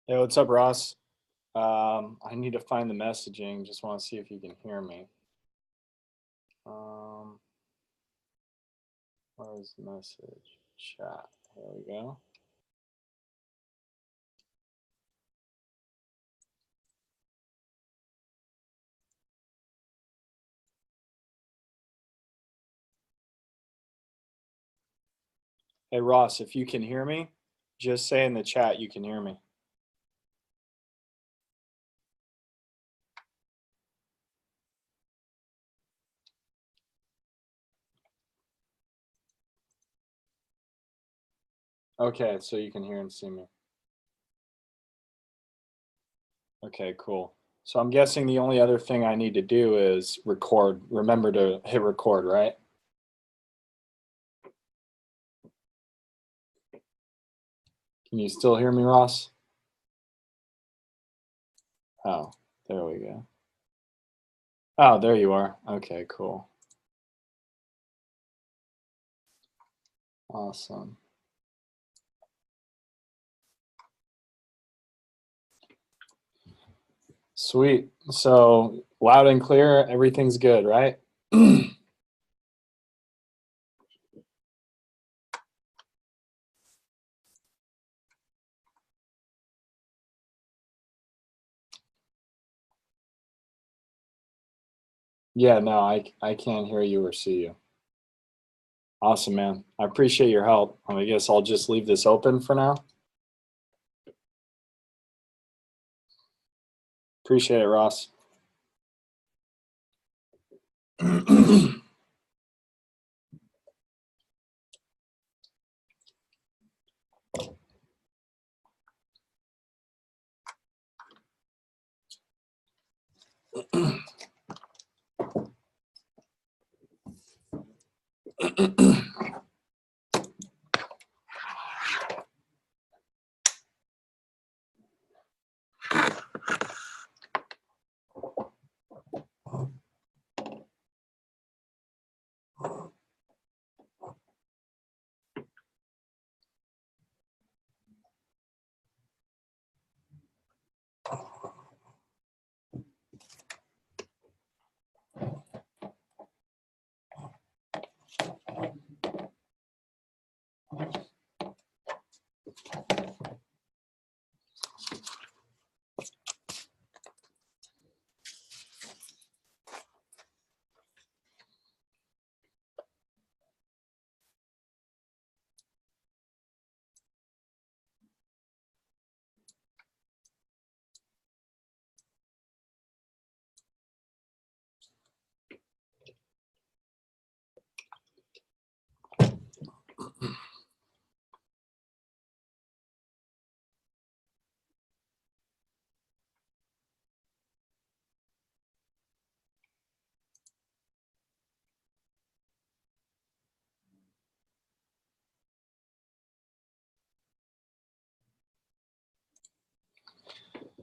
Hey, what's up, Ross? I need to find the messaging. Just want to see if you can hear me. Um, where's the message? Chat. There we go. Hey, Ross, if you can hear me, just say in the chat you can hear me. Okay, so you can hear and see me. Okay, cool. So I'm guessing the only other thing I need to do is record. Remember to hit record, right? Can you still hear me, Ross? Oh, there we go. Oh, there you are. Okay, cool. Awesome. Sweet. So loud and clear, everything's good, right? Yeah, no, I can't hear you or see you. Awesome, man. I appreciate your help. I guess I'll just leave this open for now. Appreciate it, Ross.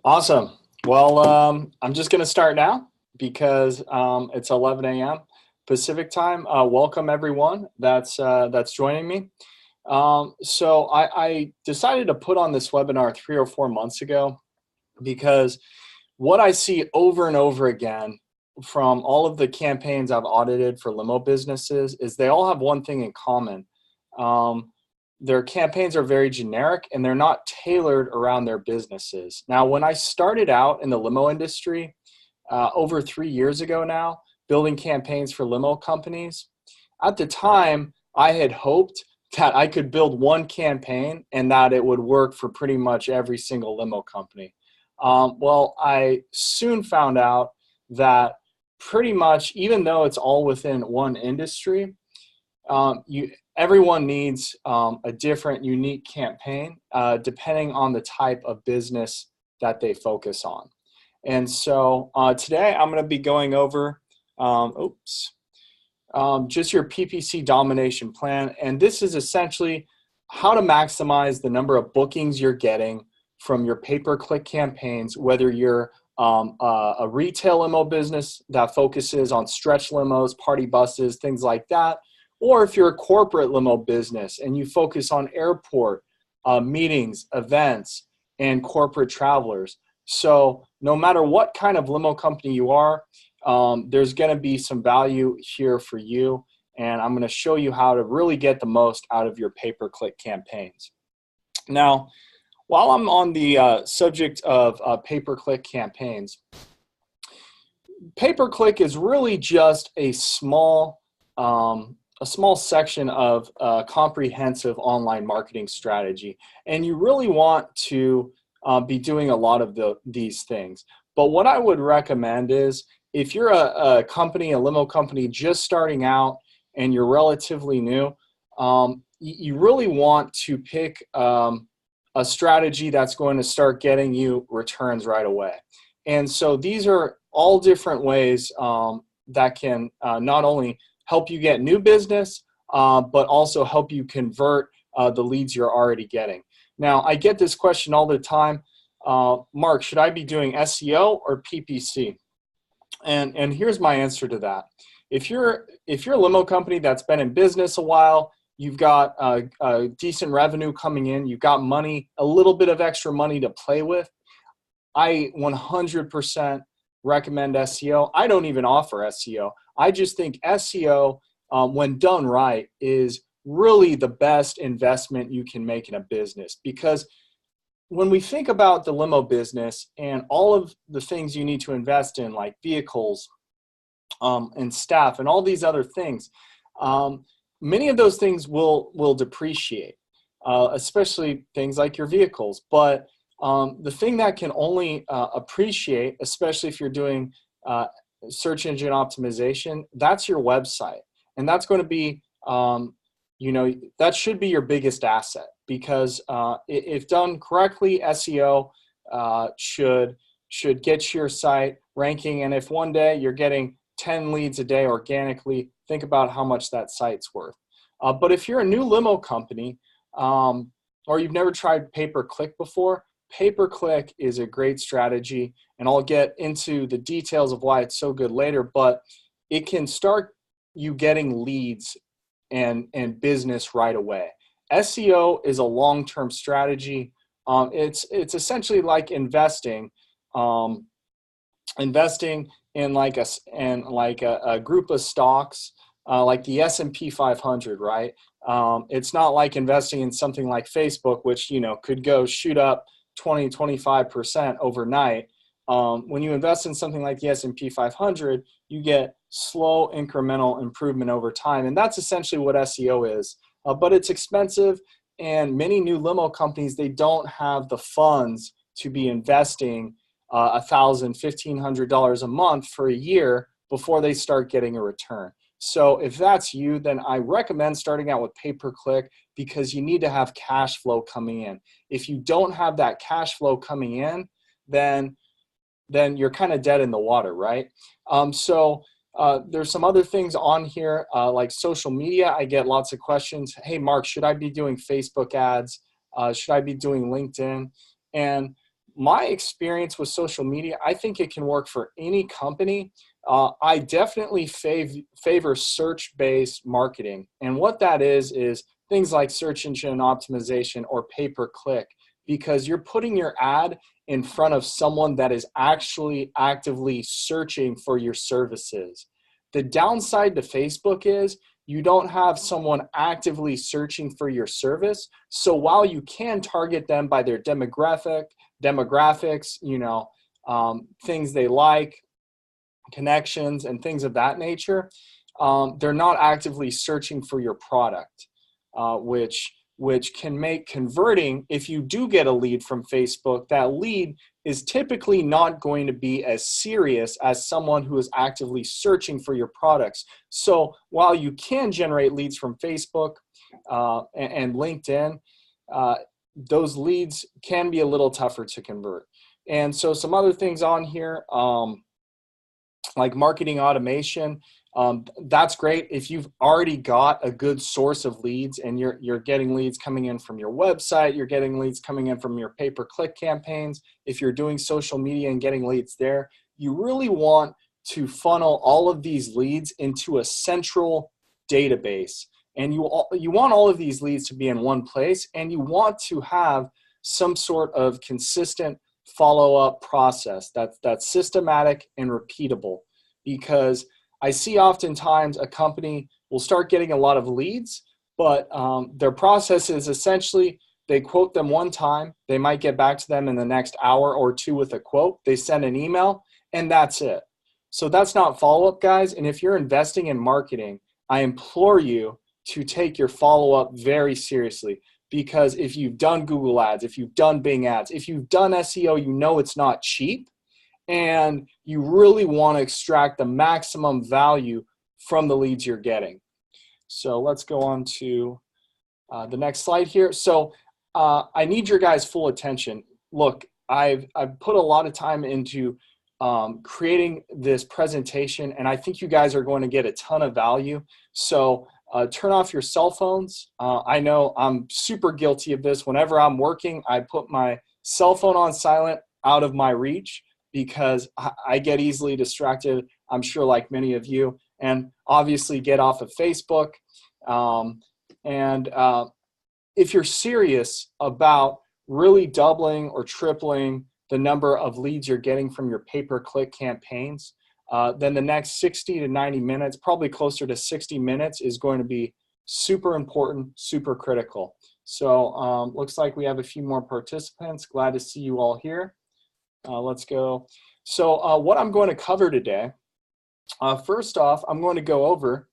Awesome. Well, I'm just going to start now because it's 11 a.m. Pacific time. Welcome everyone that's joining me. So I decided to put on this webinar 3 or 4 months ago because what I see over and over again from all of the campaigns I've audited for limo businesses is they all have one thing in common. Their campaigns are very generic and they're not tailored around their businesses. Now, when I started out in the limo industry over 3 years ago now, building campaigns for limo companies, at the time, I had hoped that I could build one campaign and that it would work for pretty much every single limo company. Well, I soon found out that pretty much, even though it's all within one industry, everyone needs a different, unique campaign depending on the type of business that they focus on. And so today I'm going to be going over, just your PPC domination plan. And this is essentially how to maximize the number of bookings you're getting from your pay-per-click campaigns, whether you're a retail limo business that focuses on stretch limos, party buses, things like that, or if you're a corporate limo business and you focus on airport meetings, events, and corporate travelers. So no matter what kind of limo company you are, there's going to be some value here for you. And I'm going to show you how to really get the most out of your pay-per-click campaigns. Now, while I'm on the subject of pay-per-click campaigns, pay-per-click is really just a small section of a comprehensive online marketing strategy, and you really want to be doing a lot of these things. But what I would recommend is, if you're a company, a limo company just starting out and you're relatively new, you really want to pick a strategy that's going to start getting you returns right away. And so these are all different ways that can not only help you get new business, but also help you convert the leads you're already getting. Now, I get this question all the time, Mark, should I be doing SEO or PPC? And here's my answer to that. If you're a limo company that's been in business a while, you've got a decent revenue coming in, you've got money, a little bit of extra money to play with, I 100% recommend SEO. I don't even offer SEO. I just think SEO, when done right, is really the best investment you can make in a business. Because when we think about the limo business and all of the things you need to invest in, like vehicles and staff and all these other things, many of those things will depreciate, especially things like your vehicles. But the thing that can only appreciate, especially if you're doing search engine optimization, that's your website. And that's going to be, that should be your biggest asset, because if done correctly, SEO should get your site ranking. And if one day you're getting 10 leads a day organically, think about how much that site's worth. But if you're a new limo company, or you've never tried pay-per-click before, pay-per-click is a great strategy, and I'll get into the details of why it's so good later, but it can start you getting leads and business right away. SEO is a long-term strategy. It's essentially like investing in like a group of stocks, like the S&P 500, right? It's not like investing in something like Facebook, which could go shoot up 20-25% overnight. When you invest in something like the S&P 500, you get slow incremental improvement over time, and that's essentially what SEO is. But it's expensive, and many new limo companies, they don't have the funds to be investing $1,000, $1,500 a month for a year before they start getting a return. So if that's you, then I recommend starting out with pay-per-click, because you need to have cash flow coming in. If you don't have that cash flow coming in, then you're kind of dead in the water, right? There's some other things on here, like social media. I get lots of questions. Hey, Mark, should I be doing Facebook ads? Should I be doing LinkedIn? And my experience with social media, I think it can work for any company. I definitely favor search-based marketing. And what that is things like search engine optimization or pay-per-click, because you're putting your ad in front of someone that is actually actively searching for your services. The downside to Facebook is you don't have someone actively searching for your service. So while you can target them by their demographics, things they like, connections, and things of that nature, they're not actively searching for your product, which can make converting, if you do get a lead from Facebook, that lead is typically not going to be as serious as someone who is actively searching for your products. So while you can generate leads from Facebook and LinkedIn, those leads can be a little tougher to convert. And so some other things on here, like marketing automation, that's great if you've already got a good source of leads and you're getting leads coming in from your website, you're getting leads coming in from your pay-per-click campaigns. If you're doing social media and getting leads there, you really want to funnel all of these leads into a central database. And you want all of these leads to be in one place, and you want to have some sort of consistent follow-up process that's systematic and repeatable. Because I see oftentimes a company will start getting a lot of leads, but their process is essentially they quote them one time, they might get back to them in the next hour or two with a quote, they send an email, and that's it. So that's not follow-up, guys. And if you're investing in marketing, I implore you to take your follow-up very seriously, because if you've done Google ads, if you've done Bing ads, if you've done SEO, you know it's not cheap, and you really want to extract the maximum value from the leads you're getting. So let's go on to the next slide here. So I need your guys' full attention. Look, I've put a lot of time into creating this presentation, and I think you guys are going to get a ton of value. So turn off your cell phones. I know I'm super guilty of this. Whenever I'm working, I put my cell phone on silent, out of my reach, because I get easily distracted, I'm sure like many of you, and obviously get off of Facebook. If you're serious about really doubling or tripling the number of leads you're getting from your pay-per-click campaigns, then the next 60 to 90 minutes, probably closer to 60 minutes, is going to be super important, super critical. So looks like we have a few more participants. Glad to see you all here. Let's go. So what I'm going to cover today, first off, I'm going to go over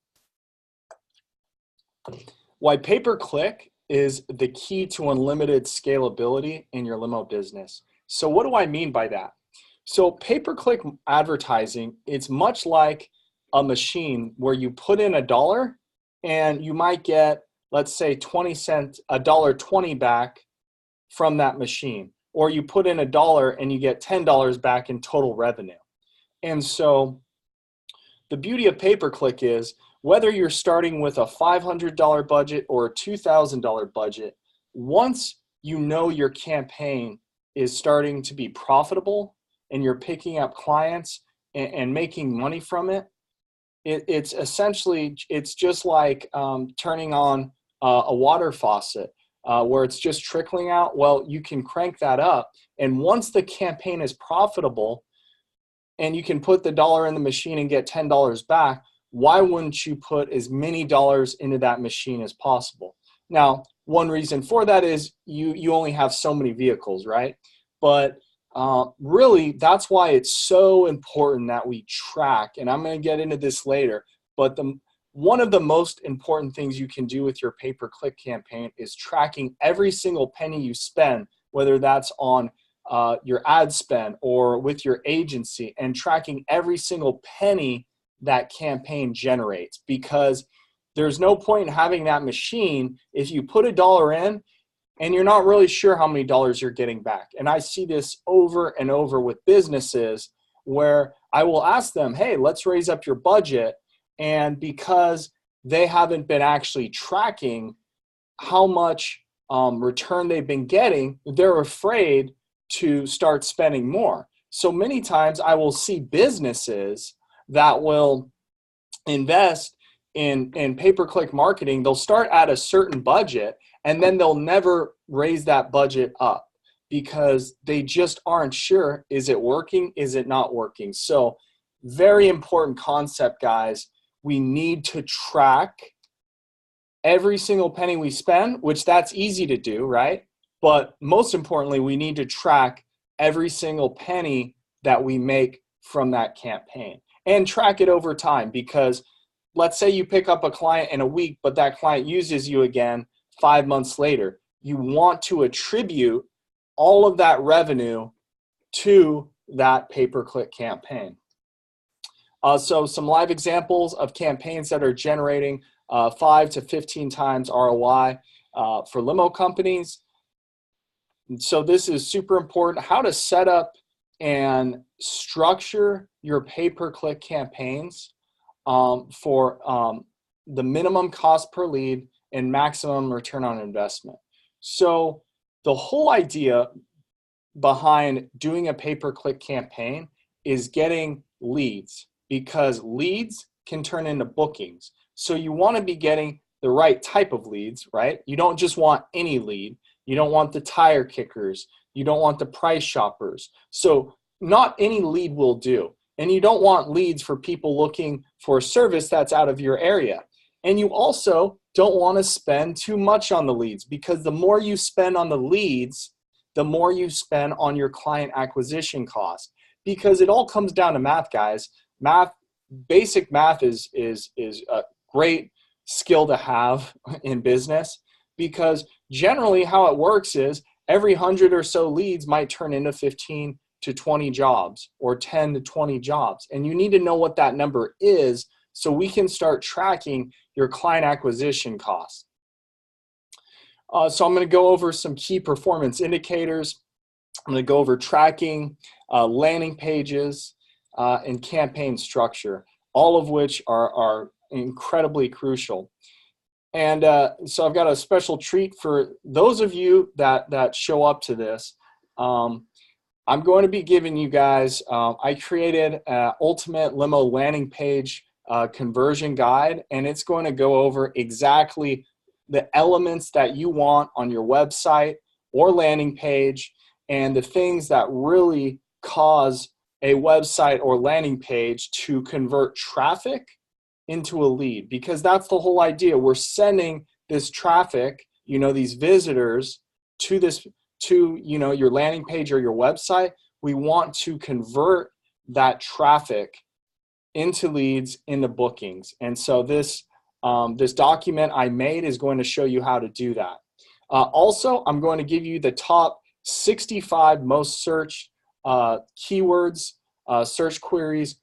why pay-per-click is the key to unlimited scalability in your limo business. So what do I mean by that? So pay-per-click advertising, it's much like a machine where you put in $1 and you might get, let's say, 20 cents, $1.20 back from that machine. Or you put in $1 and you get $10 back in total revenue. And so the beauty of pay-per-click is, whether you're starting with a $500 budget or a $2,000 budget, once you know your campaign is starting to be profitable and you're picking up clients and making money from it, it's essentially, it's just like turning on a water faucet where it's just trickling out. Well, you can crank that up, and once the campaign is profitable and you can put the $1 in the machine and get $10 back, why wouldn't you put as many dollars into that machine as possible? Now, one reason for that is you only have so many vehicles, right? But really, that's why it's so important that we track, and I'm going to get into this later, but one of the most important things you can do with your pay-per-click campaign is tracking every single penny you spend, whether that's on your ad spend or with your agency, and tracking every single penny that campaign generates, because there's no point in having that machine if you put $1 in and you're not really sure how many dollars you're getting back. And I see this over and over with businesses where I will ask them, hey, let's raise up your budget. And because they haven't been actually tracking how much return they've been getting, they're afraid to start spending more. So many times I will see businesses that will invest in pay-per-click marketing. They'll start at a certain budget and then they'll never raise that budget up because they just aren't sure, is it working, is it not working? So very important concept, guys. We need to track every single penny we spend, which that's easy to do, right? But most importantly, we need to track every single penny that we make from that campaign, and track it over time, because let's say you pick up a client in a week, but that client uses you again 5 months later. You want to attribute all of that revenue to that pay-per-click campaign. So some live examples of campaigns that are generating 5 to 15 times ROI for limo companies. So this is super important, how to set up and structure your pay-per-click campaigns for the minimum cost per lead and maximum return on investment. So the whole idea behind doing a pay-per-click campaign is getting leads, because leads can turn into bookings. So you want to be getting the right type of leads, right? You don't just want any lead. You don't want the tire kickers. You don't want the price shoppers. So not any lead will do. And you don't want leads for people looking for a service that's out of your area. And you also don't want to spend too much on the leads, because the more you spend on the leads, the more you spend on your client acquisition cost. Because it all comes down to math, guys. Basic math is a great skill to have in business, because generally how it works is every 100 or so leads might turn into 15 to 20 jobs or 10 to 20 jobs. And you need to know what that number is so we can start tracking your client acquisition costs. So I'm going to go over some key performance indicators. I'm going to go over tracking, landing pages, and campaign structure, all of which are incredibly crucial. And so I've got a special treat for those of you that show up to this. I'm going to be giving you guys, I created an ultimate limo landing page conversion guide, and it's going to go over exactly the elements that you want on your website or landing page, and the things that really cause a website or landing page to convert traffic into a lead, because that's the whole idea. We're sending this traffic, these visitors to your landing page or your website. We want to convert that traffic into leads, into bookings. And so this document I made is going to show you how to do that. Also, I'm going to give you the top 65 most searched keywords, search queries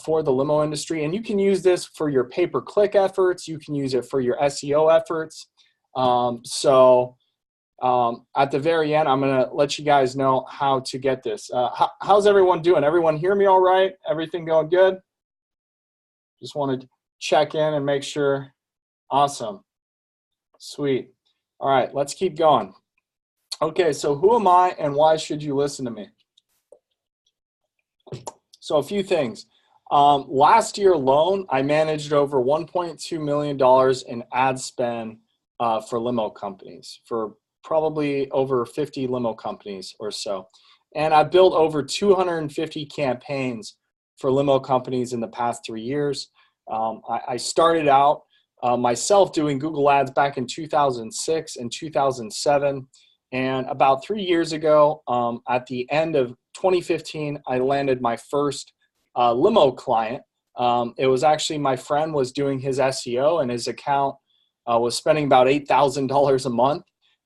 for the limo industry. And you can use this for your pay-per-click efforts. You can use it for your SEO efforts. At the very end, I'm going to let you guys know how to get this. How's everyone doing? Everyone hear me all right? Everything going good? Just wanted to check in and make sure. Awesome. Sweet. All right, let's keep going. Okay, so who am I and why should you listen to me? So a few things. Last year alone, I managed over $1.2 million in ad spend for limo companies, for probably over 50 limo companies or so. And I built over 250 campaigns for limo companies in the past 3 years. I started out myself doing Google Ads back in 2006 and 2007. And about 3 years ago, at the end of 2015, I landed my first limo client. It was actually my friend was doing his SEO, and his account was spending about $8,000 a month.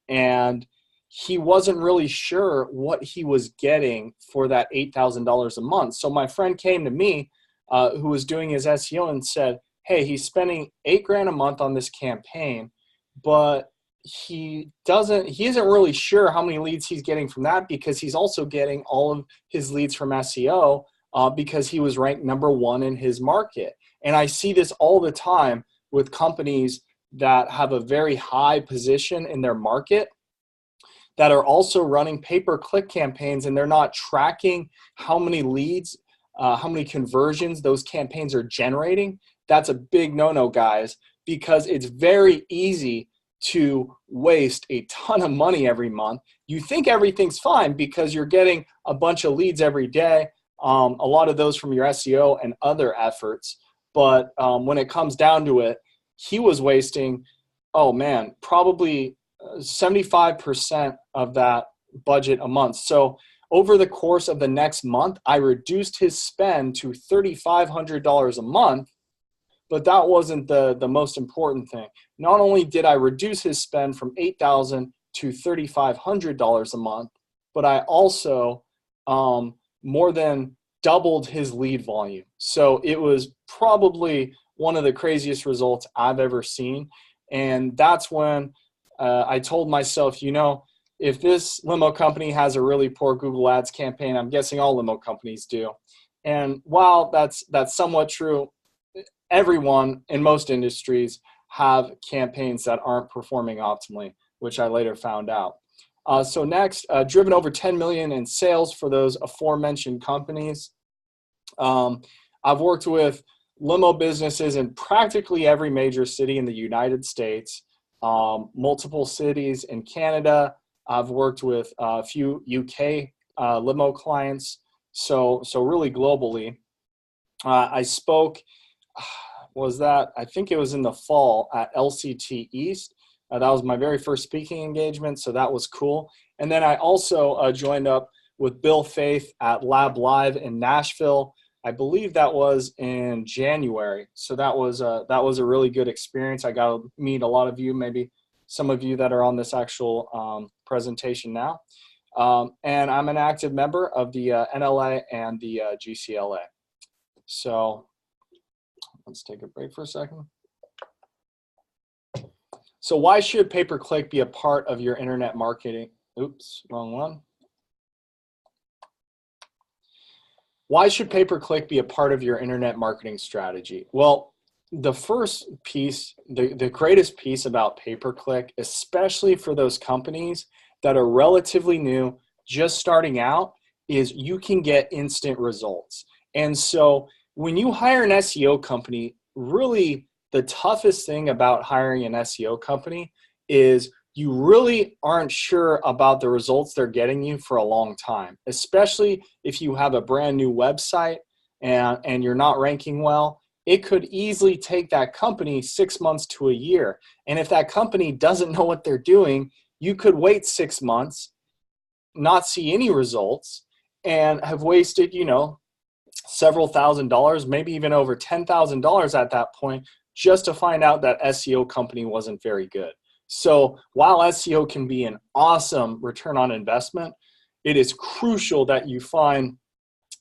And he wasn't really sure what he was getting for that $8,000 a month. So my friend came to me, who was doing his SEO, and said, hey, he's spending $8,000 a month on this campaign, but he isn't really sure how many leads he's getting from that, because he's also getting all of his leads from SEO because he was ranked #1 in his market. And I see this all the time with companies that have a very high position in their market that are also running pay-per-click campaigns, and they're not tracking how many leads, how many conversions those campaigns are generating. That's a big no-no, guys, because it's very easy to waste a ton of money every month. You think everything's fine because you're getting a bunch of leads every day, a lot of those from your SEO and other efforts. But when it comes down to it, he was wasting, probably 75% of that budget a month. So over the course of the next month, I reduced his spend to $3,500 a month. But that wasn't the most important thing. Not only did I reduce his spend from $8,000 to $3,500 a month, but I also more than doubled his lead volume. So it was probably one of the craziest results I've ever seen. And that's when I told myself, if this limo company has a really poor Google Ads campaign, I'm guessing all limo companies do. And while that's somewhat true, everyone in most industries have campaigns that aren't performing optimally, which I later found out. So next, driven over 10 million in sales for those aforementioned companies. I've worked with limo businesses in practically every major city in the United States, multiple cities in Canada, I've worked with a few UK limo clients, so really globally. I spoke, I think it was in the fall at LCT East. That was my very first speaking engagement, so that was cool. And then I also joined up with Bill Faith at Lab Live in Nashville. I believe that was in January. So that was a really good experience. I got to meet a lot of you, maybe some of you that are on this actual presentation now. And I'm an active member of the NLA and the GCLA. So let's take a break for a second. So why should pay-per-click be a part of your internet marketing? Oops, wrong one. Why should pay-per-click be a part of your internet marketing strategy? Well, the first piece, the greatest piece about pay-per-click, especially for those companies that are relatively new, just starting out, is you can get instant results. And so when you hire an SEO company, really the toughest thing about hiring an SEO company is you really aren't sure about the results they're getting you for a long time, especially if you have a brand new website and you're not ranking well. It could easily take that company 6 months to a year. And if that company doesn't know what they're doing, you could wait 6 months, not see any results, and have wasted, several $1,000s, maybe even over $10,000 at that point, just to find out that SEO company wasn't very good. So while SEO can be an awesome return on investment, it is crucial that you find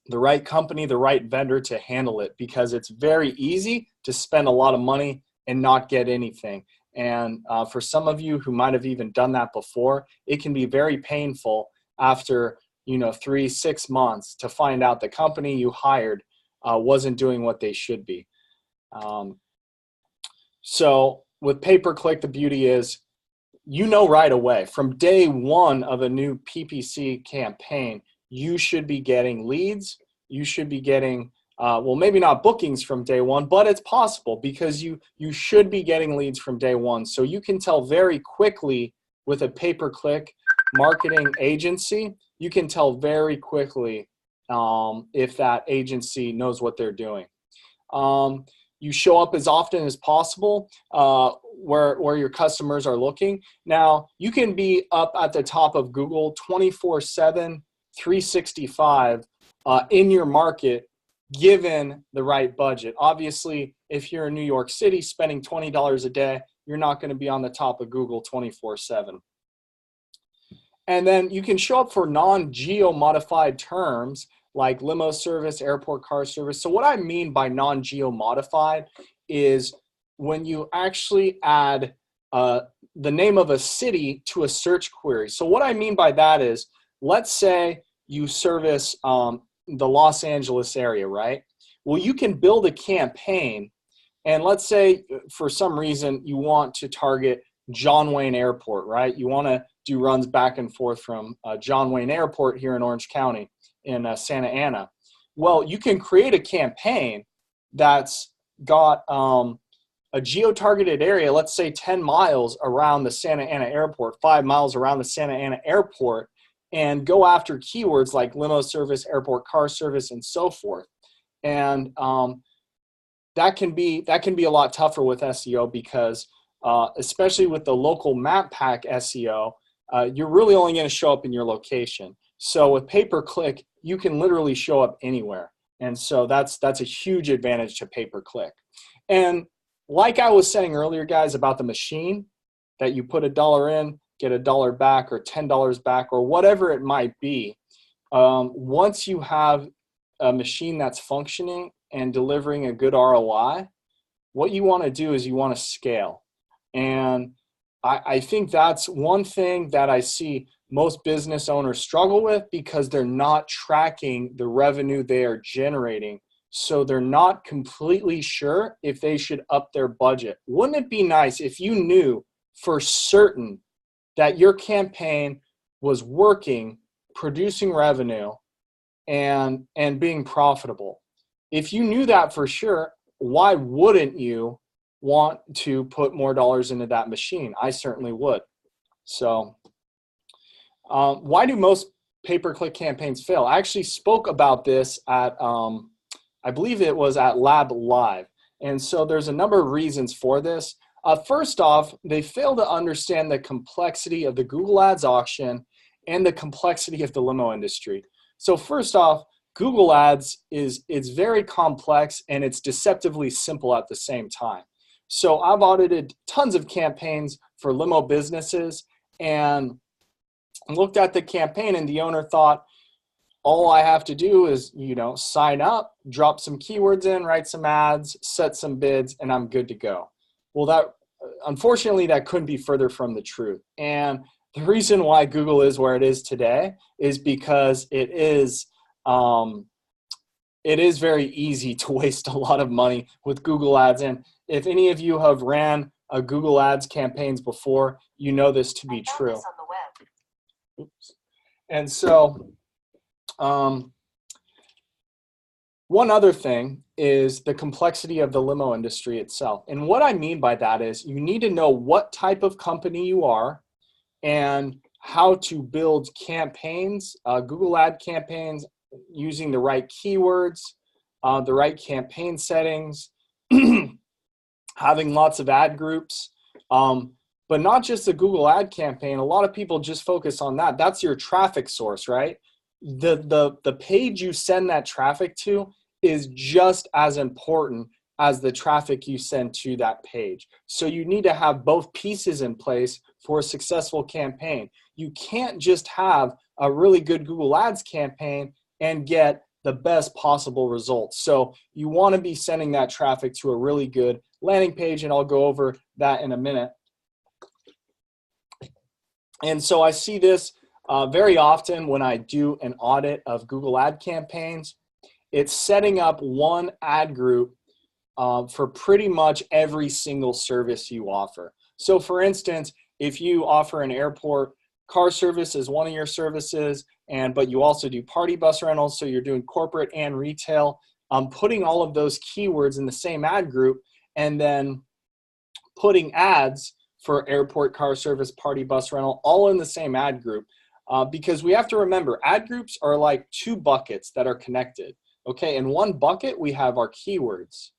the right company, the right vendor to handle it, because it's very easy to spend a lot of money and not get anything. And for some of you who might have even done that before, it can be very painful after 3-6 months to find out the company you hired wasn't doing what they should be. So with pay-per-click, the beauty is, right away from day one of a new PPC campaign, you should be getting leads. You should be getting, well, maybe not bookings from day one, but it's possible, because you should be getting leads from day one. So you can tell very quickly with a pay-per-click marketing agency, you can tell very quickly if that agency knows what they're doing. You show up as often as possible where your customers are looking. Now, you can be up at the top of Google 24/7, 365 in your market, given the right budget. Obviously, if you're in New York City spending $20 a day, you're not going to be on the top of Google 24/7. And then you can show up for non-geo-modified terms like limo service, airport car service. So what I mean by non-geo-modified is when you actually add the name of a city to a search query. So what I mean by that is, let's say you service the Los Angeles area, right? Well, you can build a campaign, and let's say for some reason you want to target John Wayne Airport, right? You want to do runs back and forth from John Wayne Airport here in Orange County in Santa Ana. Well, you can create a campaign that's got a geo-targeted area, let's say 10 miles around the Santa Ana Airport, 5 miles around the Santa Ana Airport, and go after keywords like limo service, airport car service, and so forth. And that can be a lot tougher with SEO, because especially with the local map pack SEO, you're really only going to show up in your location. So with pay-per-click, you can literally show up anywhere. And so that's a huge advantage to pay-per-click. And like I was saying earlier, guys, about the machine, that you put $1 in, get $1 back, or $10 back, or whatever it might be. Once you have a machine that's functioning and delivering a good ROI, what you want to do is you want to scale. And I think that's one thing that I see most business owners struggle with, because they're not tracking the revenue they are generating. So they're not completely sure if they should up their budget. Wouldn't it be nice if you knew for certain that your campaign was working, producing revenue, and being profitable? If you knew that for sure, why wouldn't you want to put more dollars into that machine? I certainly would. So Why do most pay-per-click campaigns fail? I actually spoke about this at, I believe it was at Lab Live. And so there's a number of reasons for this. First off, they fail to understand the complexity of the Google Ads auction and the complexity of the limo industry. So first off, Google Ads is very complex and it's deceptively simple at the same time. So I've audited tons of campaigns for limo businesses and looked at the campaign, and the owner thought, all I have to do is, sign up, drop some keywords in, write some ads, set some bids, and I'm good to go. Well, unfortunately, that couldn't be further from the truth. And the reason why Google is where it is today is because it is very easy to waste a lot of money with Google Ads. And if any of you have ran a Google Ads campaigns before, you know this to be true. Oops. And so one other thing is the complexity of the limo industry itself. And what I mean by that is you need to know what type of company you are and how to build campaigns, Google ad campaigns, using the right keywords, the right campaign settings, having lots of ad groups. But not just the Google ad campaign. A lot of people just focus on that. That's your traffic source, right? The page you send that traffic to is just as important as the traffic you send to that page. So you need to have both pieces in place for a successful campaign. You can't just have a really good Google Ads campaign and get the best possible results. So you want to be sending that traffic to a really good landing page, and I'll go over that in a minute. And so I see this very often when I do an audit of Google ad campaigns. It's setting up one ad group for pretty much every single service you offer. So for instance, if you offer an airport car service as one of your services, but you also do party bus rentals, so you're doing corporate and retail, putting all of those keywords in the same ad group and then putting ads for airport car service, party bus rental, all in the same ad group. Because we have to remember, ad groups are like two buckets that are connected. Okay, in one bucket, we have our keywords,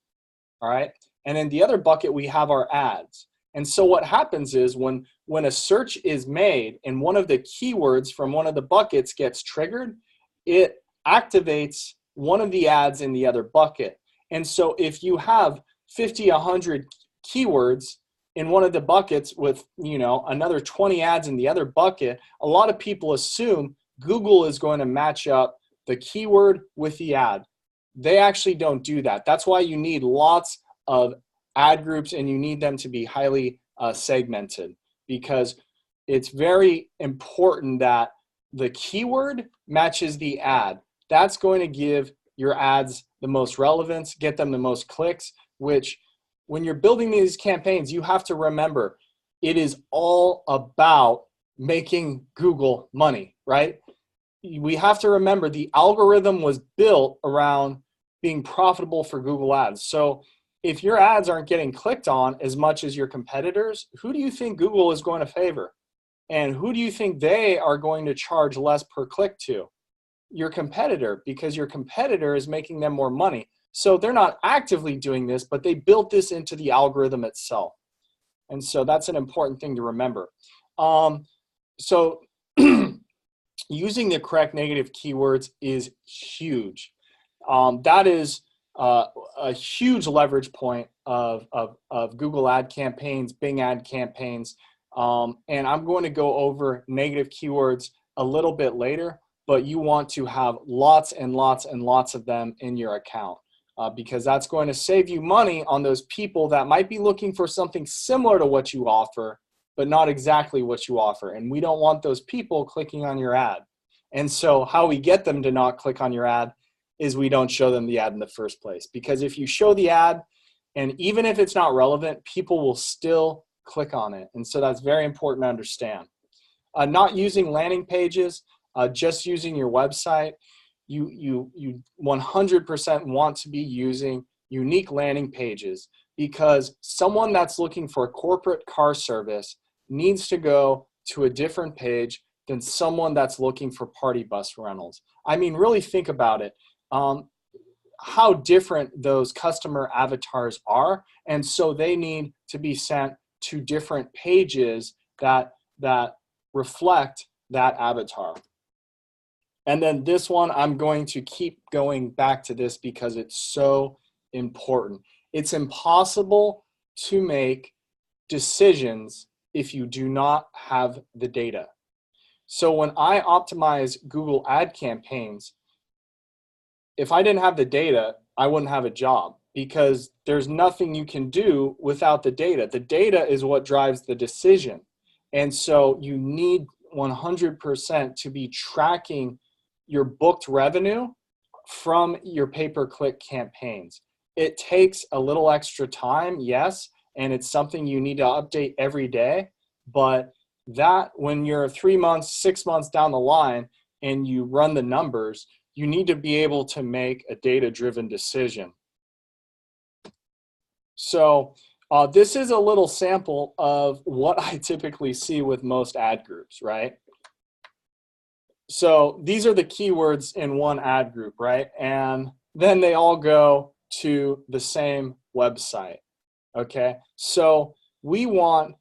all right? And in the other bucket, we have our ads. And so what happens is when a search is made and one of the keywords from one of the buckets gets triggered, it activates one of the ads in the other bucket. And so if you have 50, 100 keywords in one of the buckets with, another 20 ads in the other bucket, a lot of people assume Google is going to match up the keyword with the ad. They actually don't do that. That's why you need lots of ad groups, and you need them to be highly segmented, because it's very important that the keyword matches the ad. That's going to give your ads the most relevance, get them the most clicks, which when you're building these campaigns, you have to remember it is all about making Google money, right? We have to remember the algorithm was built around being profitable for Google Ads. So if your ads aren't getting clicked on as much as your competitors, who do you think Google is going to favor? And who do you think they are going to charge less per click to? Your competitor, because your competitor is making them more money. So they're not actively doing this, but they built this into the algorithm itself. And so that's an important thing to remember. So using the correct negative keywords is huge. That is a huge leverage point of Google ad campaigns, Bing ad campaigns. And I'm going to go over negative keywords a little bit later, but you want to have lots and lots and lots of them in your account. Because that's going to save you money on those people that might be looking for something similar to what you offer, but not exactly what you offer. And we don't want those people clicking on your ad. And so how we get them to not click on your ad is we don't show them the ad in the first place. Because if you show the ad, and even if it's not relevant, people will still click on it. And so that's very important to understand. Not using landing pages, just using your website. You 100% want to be using unique landing pages, because someone that's looking for a corporate car service needs to go to a different page than someone that's looking for party bus rentals. I mean, really think about it. How different those customer avatars are, and so they need to be sent to different pages that reflect that avatar. And then this one, I'm going to keep going back to this because it's so important. It's impossible to make decisions if you do not have the data. So when I optimize Google ad campaigns, if I didn't have the data, I wouldn't have a job, because there's nothing you can do without the data. The data is what drives the decision. And so you need 100% to be tracking your booked revenue from your pay-per-click campaigns. It takes a little extra time, yes, and it's something you need to update every day, but that when you're 3 months, 6 months down the line and you run the numbers, you need to be able to make a data-driven decision. So this is a little sample of what I typically see with most ad groups, right? So these are the keywords in one ad group, right? And then they all go to the same website, okay? So we want,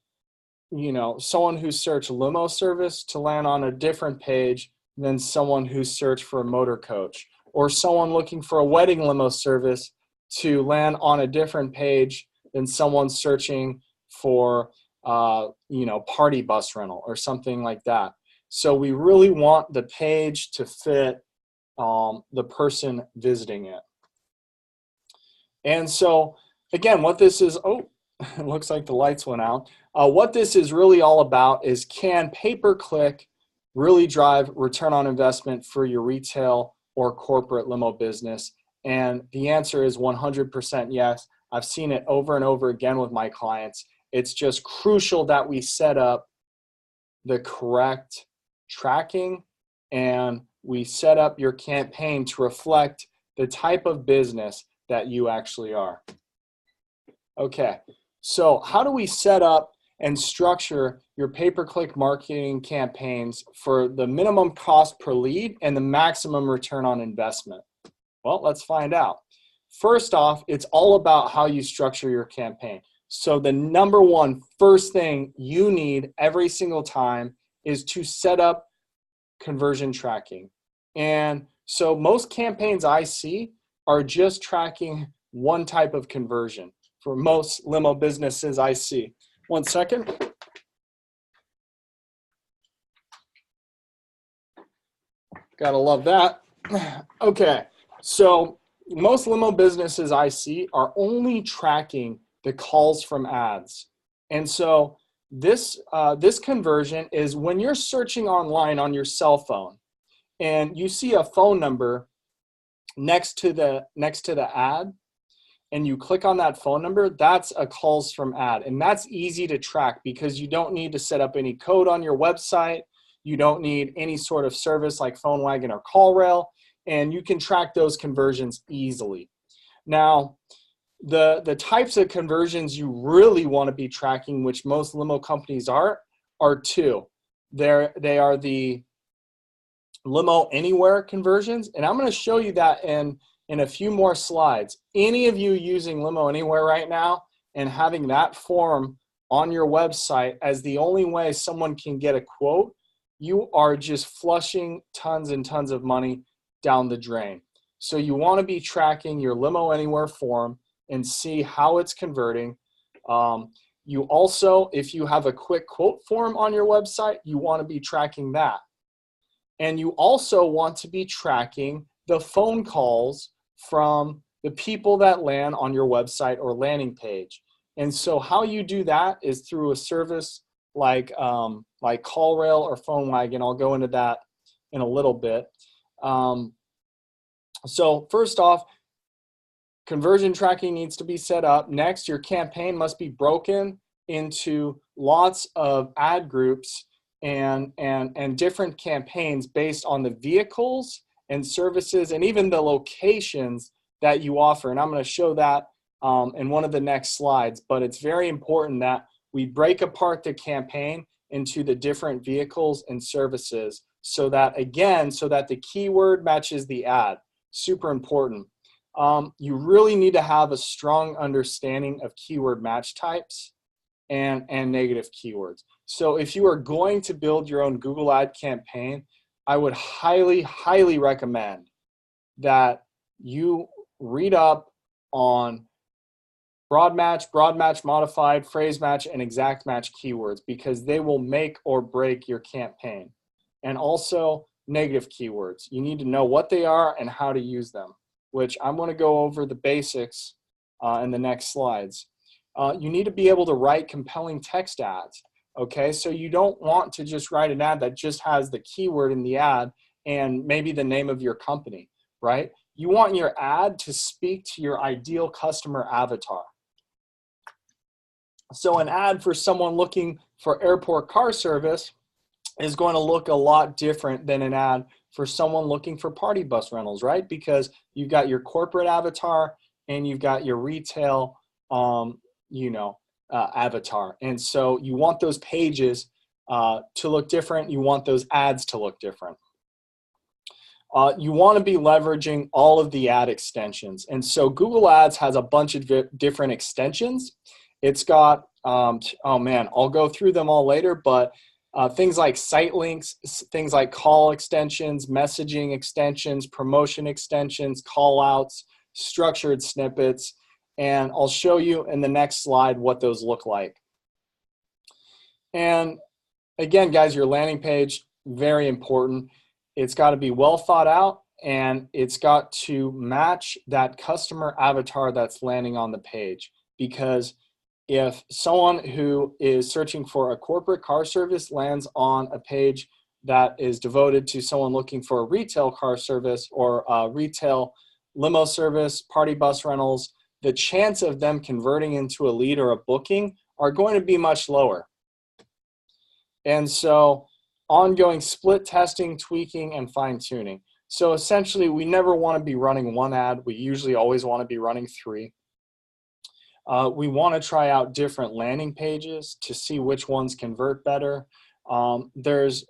someone who searched limo service to land on a different page than someone who searched for a motor coach, or someone looking for a wedding limo service to land on a different page than someone searching for, party bus rental or something like that. So we really want the page to fit the person visiting it. And so again, what this is, it looks like the lights went out. What this is really all about is, can pay-per-click really drive return on investment for your retail or corporate limo business? And the answer is 100% yes. I've seen it over and over again with my clients. It's just crucial that we set up the correct tracking and we set up your campaign to reflect the type of business that you actually are. Okay, so how do we set up and structure your pay-per-click marketing campaigns for the minimum cost per lead and the maximum return on investment? Well, let's find out. First off, it's all about how you structure your campaign. So the number one first thing you need every single time is to set up conversion tracking. And so most campaigns I see are just tracking one type of conversion for most limo businesses I see. 1 second. Gotta love that. Okay, so most limo businesses I see are only tracking the calls from ads. And so this conversion is when you're searching online on your cell phone and you see a phone number next to the ad, and you click on that phone number, that's a calls from ad. And that's easy to track because you don't need to set up any code on your website. You don't need any sort of service like PhoneWagon or CallRail, and you can track those conversions easily. Now, the types of conversions you really want to be tracking, which most limo companies are two. They are the Limo Anywhere conversions, and I'm going to show you that in a few more slides. Any of you using Limo Anywhere right now and having that form on your website as the only way someone can get a quote, you are just flushing tons and tons of money down the drain. So you want to be tracking your Limo Anywhere form and see how it's converting. You also, if you have a quick quote form on your website, you want to be tracking that. And you also want to be tracking the phone calls from the people that land on your website or landing page. And so how you do that is through a service like CallRail or PhoneWagon. I'll go into that in a little bit. So first off, conversion tracking needs to be set up. Next, your campaign must be broken into lots of ad groups and different campaigns based on the vehicles and services and even the locations that you offer. And I'm going to show that in one of the next slides, but it's very important that we break apart the campaign into the different vehicles and services so that, again, so that the keyword matches the ad. Super important. You really need to have a strong understanding of keyword match types and negative keywords. So if you are going to build your own Google ad campaign, I would highly, highly recommend that you read up on broad match, modified, phrase match, and exact match keywords, because they will make or break your campaign. And also negative keywords. You need to know what they are and how to use them, which I'm going to go over the basics in the next slides. You need to be able to write compelling text ads. Okay, so you don't want to just write an ad that just has the keyword in the ad and maybe the name of your company, right? You want your ad to speak to your ideal customer avatar. So an ad for someone looking for airport car service is going to look a lot different than an ad for someone looking for party bus rentals, right? Because you've got your corporate avatar and you've got your retail, avatar. And so you want those pages to look different. You want those ads to look different. You want to be leveraging all of the ad extensions. And so Google Ads has a bunch of different extensions. It's got, oh man, I'll go through them all later, but things like site links, things like call extensions, messaging extensions, promotion extensions, call outs, structured snippets, and I'll show you in the next slide what those look like. And again, guys, your landing page, very important. It's got to be well thought out, and it's got to match that customer avatar that's landing on the page. Because if someone who is searching for a corporate car service lands on a page that is devoted to someone looking for a retail car service or a retail limo service, party bus rentals, the chance of them converting into a lead or a booking are going to be much lower. And so ongoing split testing, tweaking, and fine tuning. So essentially, we never want to be running one ad. We usually always want to be running 3. We want to try out different landing pages to see which ones convert better. There's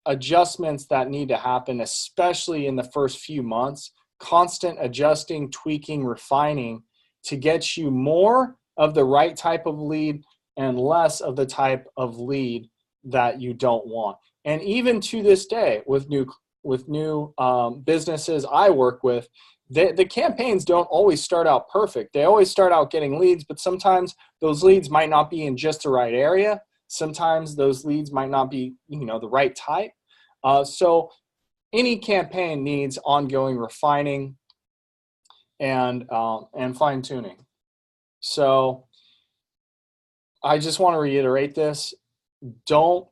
adjustments that need to happen, especially in the first few months. Constant adjusting, tweaking, refining to get you more of the right type of lead and less of the type of lead that you don't want. And even to this day, with new businesses I work with, the campaigns don't always start out perfect. They always start out getting leads, but sometimes those leads might not be in just the right area. Sometimes those leads might not be, the right type. So any campaign needs ongoing refining and fine tuning. So I just want to reiterate this. Don't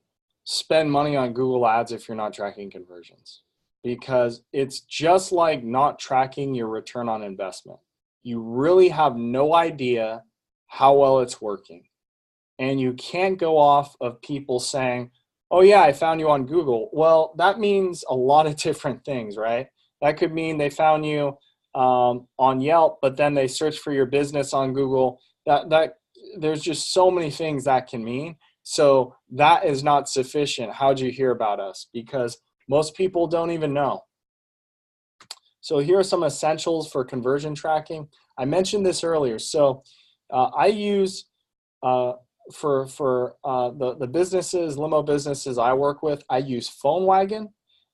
spend money on Google Ads if you're not tracking conversions, because it's just like not tracking your return on investment. You really have no idea how well it's working. And you can't go off of people saying, oh yeah, I found you on Google. Well, that means a lot of different things, right? That could mean they found you on Yelp, but then they search for your business on Google. There's just so many things that can mean. So that is not sufficient. How'd you hear about us? Because most people don't even know. So here are some essentials for conversion tracking. I mentioned this earlier. So I use for the businesses, limo businesses I work with, I use PhoneWagon.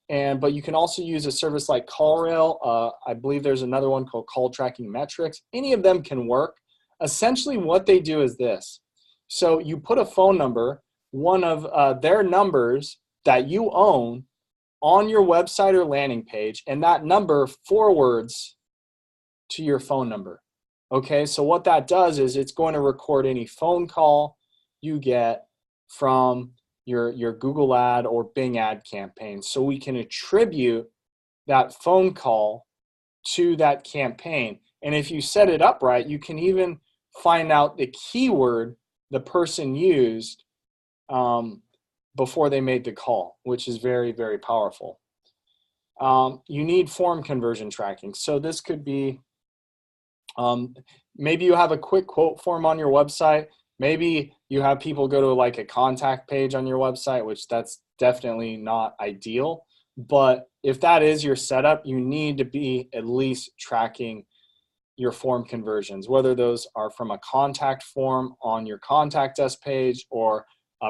But you can also use a service like CallRail. I believe there's another one called Call Tracking Metrics. Any of them can work. Essentially what they do is this. So you put a phone number, one of their numbers that you own, on your website or landing page, and that number forwards to your phone number. Okay, so what that does is it's going to record any phone call you get from your Google ad or Bing ad campaign. So we can attribute that phone call to that campaign. And if you set it up right, you can even find out the keyword the person used before they made the call, which is very, very powerful. You need form conversion tracking. So this could be, maybe you have a quick quote form on your website. Maybe you have people go to like a contact page on your website, which that's definitely not ideal. But if that is your setup, you need to be at least tracking your form conversions, whether those are from a contact form on your contact us page, or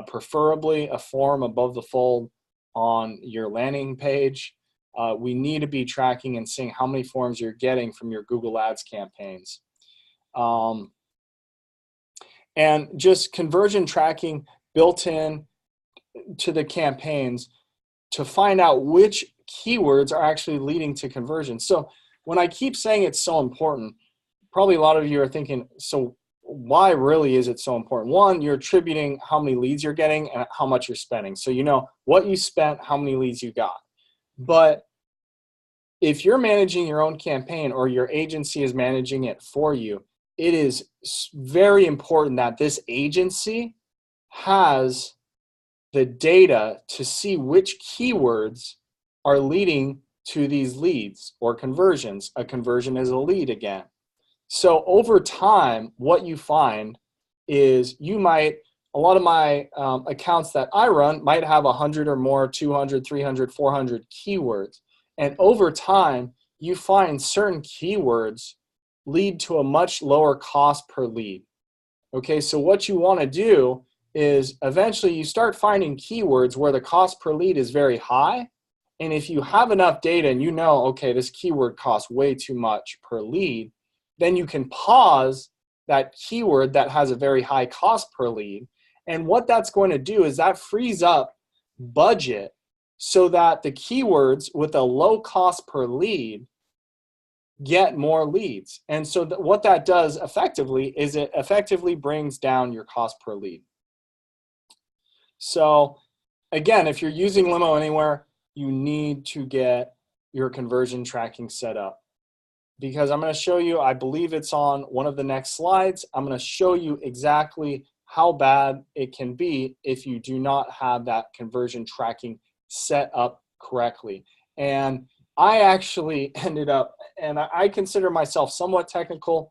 preferably a form above the fold on your landing page. We need to be tracking and seeing how many forms you're getting from your Google Ads campaigns. And just conversion tracking built in to the campaigns to find out which keywords are actually leading to conversion. So when I keep saying it's so important, probably a lot of you are thinking, so why really is it so important? One, you're attributing how many leads you're getting and how much you're spending. So you know what you spent, how many leads you got. But if you're managing your own campaign or your agency is managing it for you, it is very important that this agency has the data to see which keywords are leading to these leads or conversions. A conversion is a lead again. So over time, what you find is a lot of my accounts that I run might have 100 or more, 200, 300, 400 keywords. And over time, you find certain keywords lead to a much lower cost per lead. Okay, so what you want to do is eventually you start finding keywords where the cost per lead is very high. And if you have enough data and you know, okay, this keyword costs way too much per lead, then you can pause that keyword that has a very high cost per lead. And what that's going to do is that frees up budget so that the keywords with a low cost per lead get more leads. And so what that does effectively is it effectively brings down your cost per lead. So again, if you're using Limo Anywhere, you need to get your conversion tracking set up, because I'm going to show you, I believe it's on one of the next slides. I'm going to show you exactly how bad it can be if you do not have that conversion tracking set up correctly. And I actually ended up, and I consider myself somewhat technical.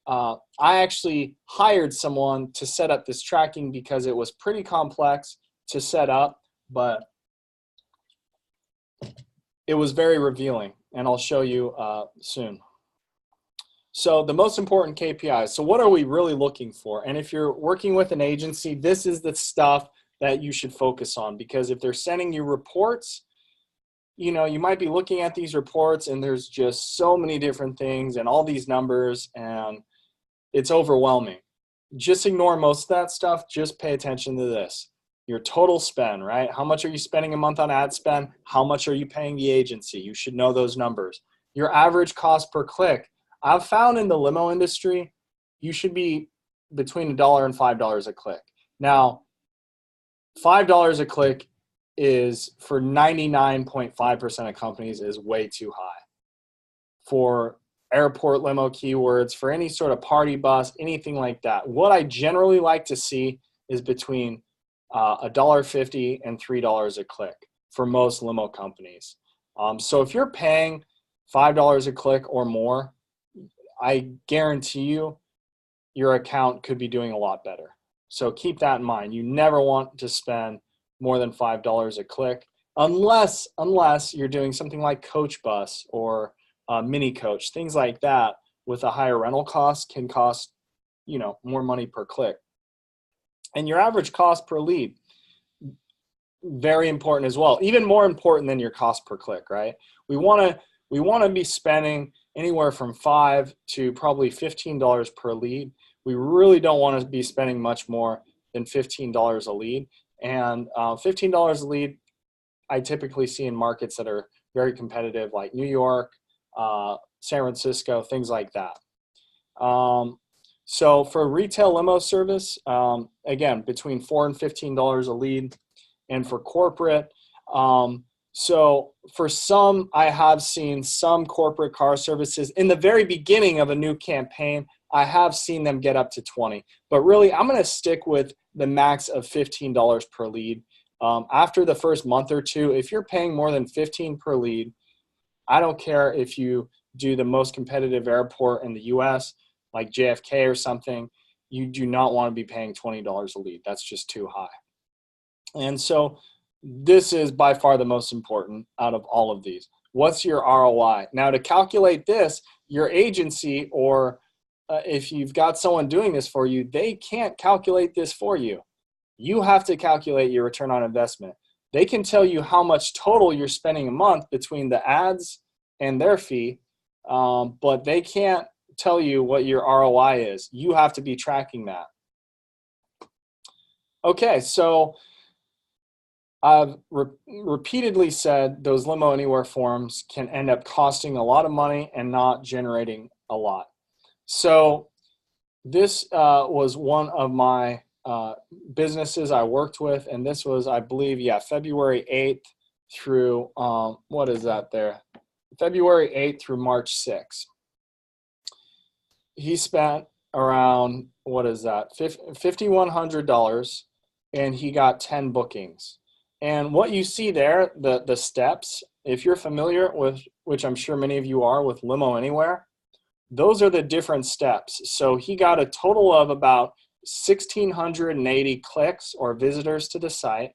I actually hired someone to set up this tracking because it was pretty complex to set up, but it was very revealing, and I'll show you soon. So the most important KPIs. So what are we really looking for? And if you're working with an agency, this is the stuff that you should focus on, because if they're sending you reports, you know, you might be looking at these reports and there's just so many different things and all these numbers, and it's overwhelming. Just ignore most of that stuff. Just pay attention to this. Your total spend, right? How much are you spending a month on ad spend? How much are you paying the agency? You should know those numbers. Your average cost per click. I've found in the limo industry, you should be between $1 and $5 a click. Now, $5 a click is, for 99.5% of companies, is way too high. For airport limo keywords, for any sort of party bus, anything like that. What I generally like to see is between $1.50 and $3 a click for most limo companies. So if you're paying $5 a click or more, I guarantee you your account could be doing a lot better. So keep that in mind. You never want to spend more than $5 a click unless you're doing something like Coach Bus or Mini Coach. Things like that with a higher rental cost can cost, you know, more money per click. And your average cost per lead, very important as well. Even more important than your cost per click, right? We want to be spending anywhere from $5 to probably $15 per lead. We really don't want to be spending much more than $15 a lead. And $15 a lead, I typically see in markets that are very competitive, like New York, San Francisco, things like that. So for retail limo service, again, between $4 and $15 a lead. And for corporate, so for some, I have seen some corporate car services in the very beginning of a new campaign, I have seen them get up to 20. But really, I'm going to stick with the max of $15 per lead. After the first month or two, if you're paying more than 15 per lead, I don't care if you do the most competitive airport in the US, like JFK or something. you do not want to be paying $20 a lead. That's just too high. And so this is by far the most important out of all of these. What's your ROI? Now, to calculate this, your agency, or if you've got someone doing this for you, they can't calculate this for you. You have to calculate your return on investment. They can tell you how much total you're spending a month between the ads and their fee, but they can't tell you what your ROI is. You have to be tracking that. Okay, so I've repeatedly said those Limo Anywhere forms can end up costing a lot of money and not generating a lot. So this was one of my businesses I worked with, and this was, I believe, February 8th through, what is that there? February 8th through March 6th. He spent around, what is that, $5,100, and he got 10 bookings. And what you see there, the steps, if you're familiar with, which I'm sure many of you are, with Limo Anywhere, those are the different steps. So he got a total of about 1,680 clicks or visitors to the site.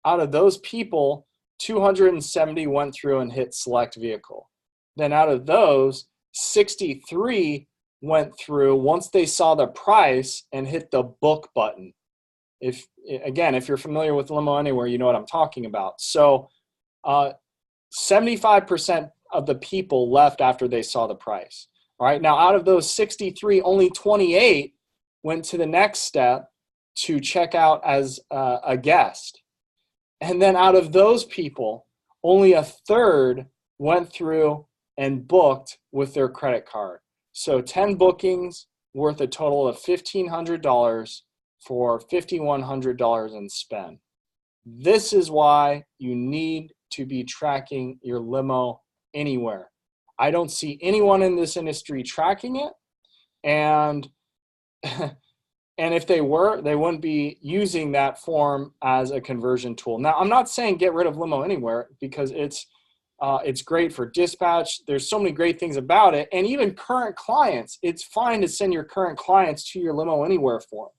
Out of those people, 270 went through and hit select vehicle. Then out of those, 63 went through once they saw the price and hit the book button. If you're familiar with Limo Anywhere, you know what I'm talking about. So 75% of the people left after they saw the price. All right, now out of those 63, only 28 went to the next step to check out as a guest. And then out of those people, only a third went through and booked with their credit card. So 10 bookings worth a total of $1,500 for $5,100 in spend. This is why you need to be tracking your Limo Anywhere. I don't see anyone in this industry tracking it, and if they were, they wouldn't be using that form as a conversion tool. Now, I'm not saying get rid of Limo Anywhere, because it's great for dispatch. There's so many great things about it, and even current clients, it's fine to send your current clients to your Limo Anywhere form.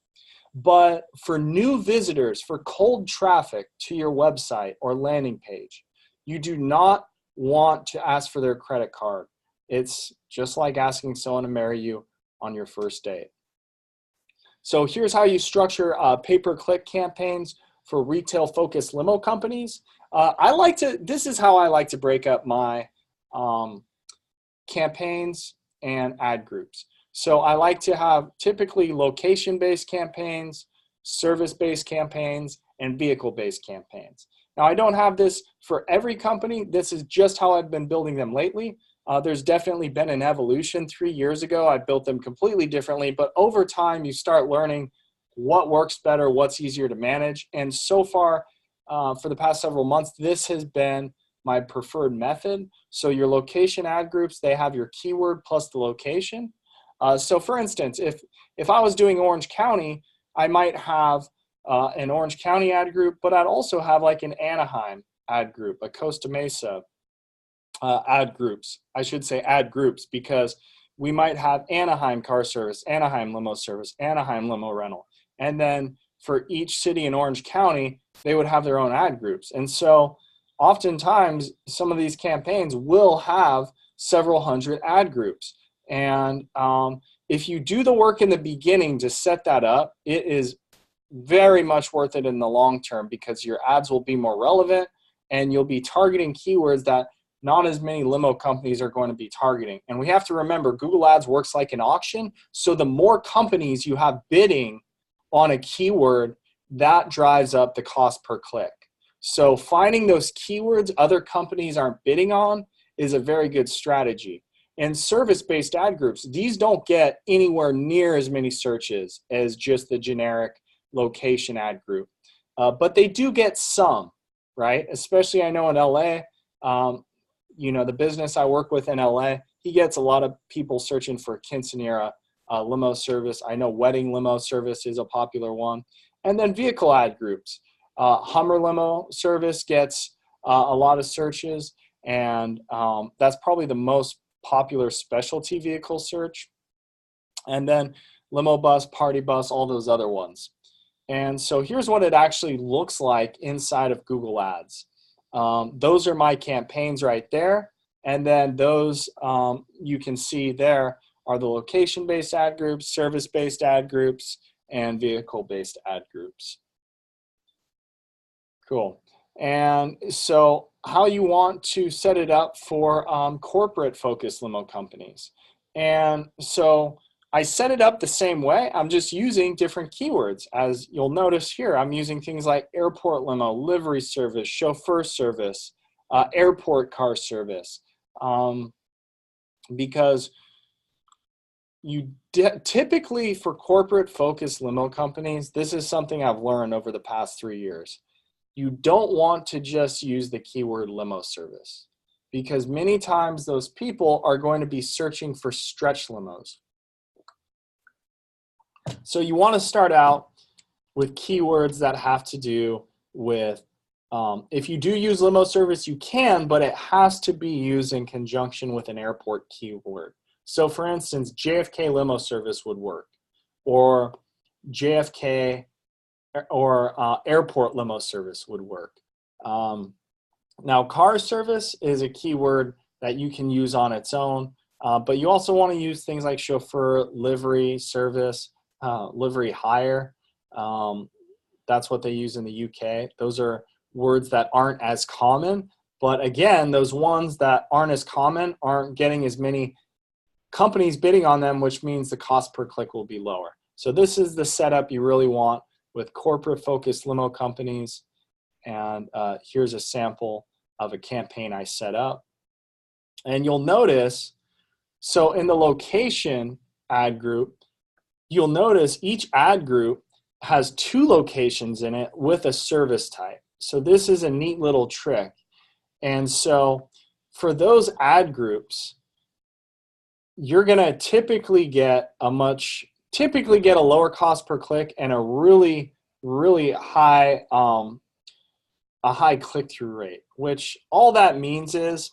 But for new visitors, for cold traffic to your website or landing page, you do not want to ask for their credit card. It's just like asking someone to marry you on your first date. So here's how you structure pay-per-click campaigns for retail-focused limo companies. This is how I like to break up my campaigns and ad groups. So I like to have typically location-based campaigns, service-based campaigns, and vehicle-based campaigns. Now, I don't have this for every company. This is just how I've been building them lately. There's definitely been an evolution. 3 years ago, I built them completely differently, but over time, you start learning what works better, what's easier to manage. And so far, for the past several months, this has been my preferred method. So your location ad groups, they have your keyword plus the location. So for instance, if I was doing Orange County, I might have an Orange County ad group, but I'd also have like an Anaheim ad group, a Costa Mesa ad groups. I should say ad groups, because we might have Anaheim car service, Anaheim limo service, Anaheim limo rental. And then for each city in Orange County, they would have their own ad groups. And so oftentimes, some of these campaigns will have several hundred ad groups. And if you do the work in the beginning to set that up, it is very much worth it in the long term, because your ads will be more relevant and you'll be targeting keywords that not as many limo companies are going to be targeting. And we have to remember, Google Ads works like an auction. So the more companies you have bidding on a keyword, that drives up the cost per click. So finding those keywords other companies aren't bidding on is a very good strategy. And service-based ad groups, these don't get anywhere near as many searches as just the generic location ad group. But they do get some, right? Especially I know in LA, the business I work with in LA, he gets a lot of people searching for quinceanera limo service. I know wedding limo service is a popular one. And then vehicle ad groups. Hummer limo service gets a lot of searches, and that's probably the most popular specialty vehicle search. And then limo bus, party bus, all those other ones. And so here's what it actually looks like inside of Google Ads. Those are my campaigns right there. And then those you can see there are the location-based ad groups, service-based ad groups, and vehicle-based ad groups. Cool. And so how you want to set it up for corporate-focused limo companies. And so I set it up the same way. I'm just using different keywords. As you'll notice here, I'm using things like airport limo, livery service, chauffeur service, airport car service, because you typically for corporate focused limo companies, this is something I've learned over the past 3 years. You don't want to just use the keyword limo service, because many times those people are going to be searching for stretch limos. So you want to start out with keywords that have to do with, if you do use limo service, you can, but it has to be used in conjunction with an airport keyword. So for instance, JFK limo service would work, or JFK or airport limo service would work. Now car service is a keyword that you can use on its own, but you also want to use things like chauffeur, livery service, livery hire. That's what they use in the UK. Those are words that aren't as common, but again, those ones that aren't as common aren't getting as many companies bidding on them, which means the cost per click will be lower. So this is the setup you really want with corporate focused limo companies. And here's a sample of a campaign I set up. And you'll notice, so in the location ad group, you'll notice each ad group has 2 locations in it with a service type. So this is a neat little trick. And so for those ad groups, you're gonna typically get a lower cost per click and a really high high click-through rate, which all that means is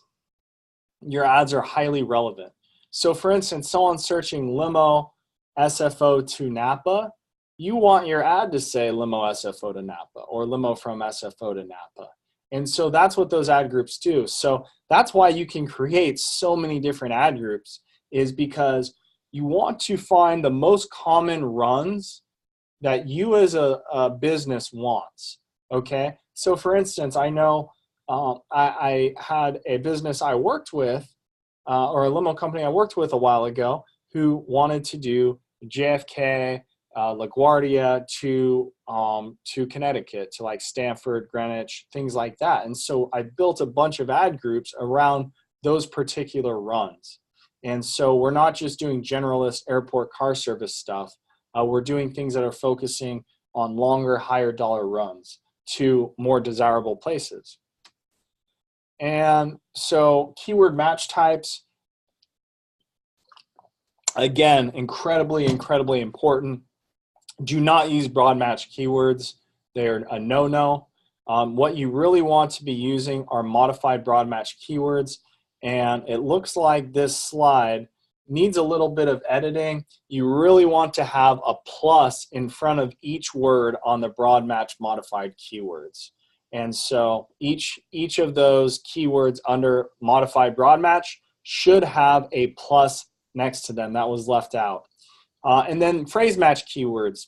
your ads are highly relevant. So for instance, someone searching limo SFO to Napa, you want your ad to say limo SFO to Napa or limo from SFO to Napa. And so that's what those ad groups do. So that's why you can create so many different ad groups, is because you want to find the most common runs that you as a business wants, okay? So for instance, I know I had a business I worked with, or a limo company I worked with a while ago, who wanted to do JFK, LaGuardia to Connecticut, to like Stamford, Greenwich, things like that. And so I built a bunch of ad groups around those particular runs. And so we're not just doing generalist airport car service stuff. We're doing things that are focusing on longer, higher dollar runs to more desirable places. And so keyword match types, again, incredibly important. Do not use broad match keywords. They're a no-no. What you really want to be using are modified broad match keywords. And it looks like this slide needs a little bit of editing. You really want to have a plus in front of each word on the broad match modified keywords. And so each of those keywords under modified broad match should have a plus next to them. That was left out. And then phrase match keywords.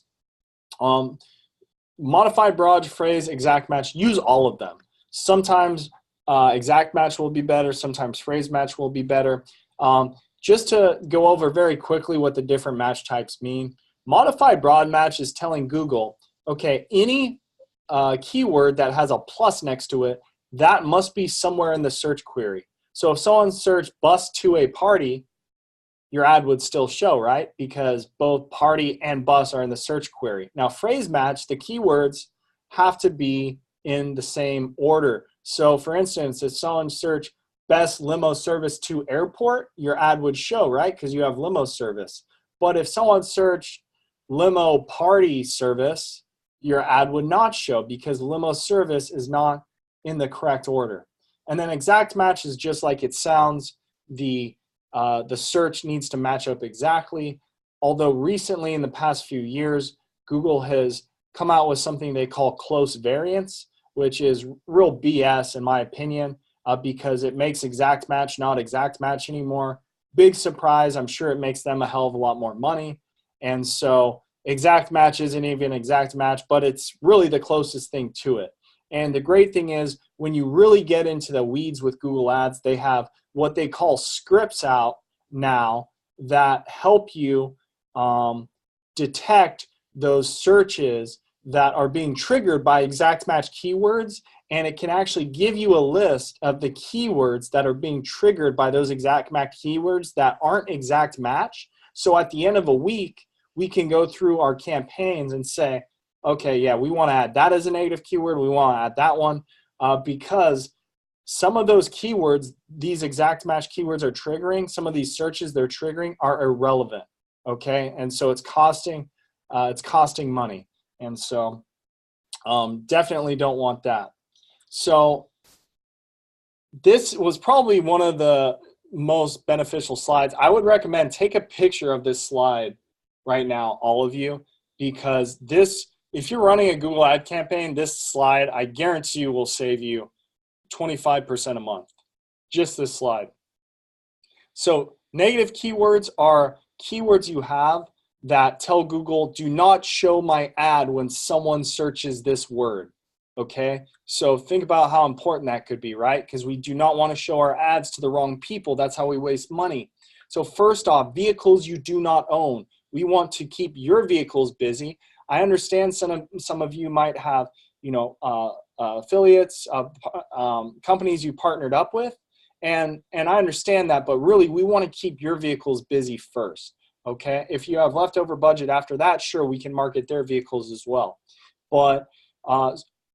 Modified broad, phrase, exact match, use all of them. Sometimes exact match will be better, sometimes phrase match will be better. Just to go over very quickly what the different match types mean. Modified broad match is telling Google, okay, any keyword that has a plus next to it, that must be somewhere in the search query. So if someone searched bus to a party, your ad would still show, right? Because both party and bus are in the search query. Now phrase match, the keywords have to be in the same order. So for instance, if someone searched best limo service to airport, your ad would show, right? Because you have limo service. But if someone searched limo party service, your ad would not show because limo service is not in the correct order. And then exact match is just like it sounds. The search needs to match up exactly. although recently in the past few years, Google has come out with something they call close variants, which is real BS in my opinion, because it makes exact match not exact match anymore. Big surprise. I'm sure it makes them a hell of a lot more money. And so exact match isn't even exact match, but it's really the closest thing to it. And the great thing is when you really get into the weeds with Google Ads, they have what they call scripts out now that help you detect those searches that are being triggered by exact match keywords, and it can actually give you a list of the keywords that are being triggered by those exact match keywords that aren't exact match. So at the end of a week, we can go through our campaigns and say, okay, yeah, we want to add that as a negative keyword. We want to add that one because some of those keywords, these exact match keywords are triggering. Some of these searches they're triggering are irrelevant. Okay, and so it's costing money, and so definitely don't want that. So this was probably one of the most beneficial slides. I would recommend take a picture of this slide right now, all of you, because this, if you're running a Google ad campaign, this slide, I guarantee you will save you 25% a month, just this slide. So negative keywords are keywords you have that tell Google, do not show my ad when someone searches this word, okay? So think about how important that could be, right? Because we do not want to show our ads to the wrong people. That's how we waste money. So first off, vehicles you do not own. We want to keep your vehicles busy. I understand some of you might have, affiliates, companies you partnered up with, and I understand that, but really we want to keep your vehicles busy first, okay? If you have leftover budget after that, sure, we can market their vehicles as well. But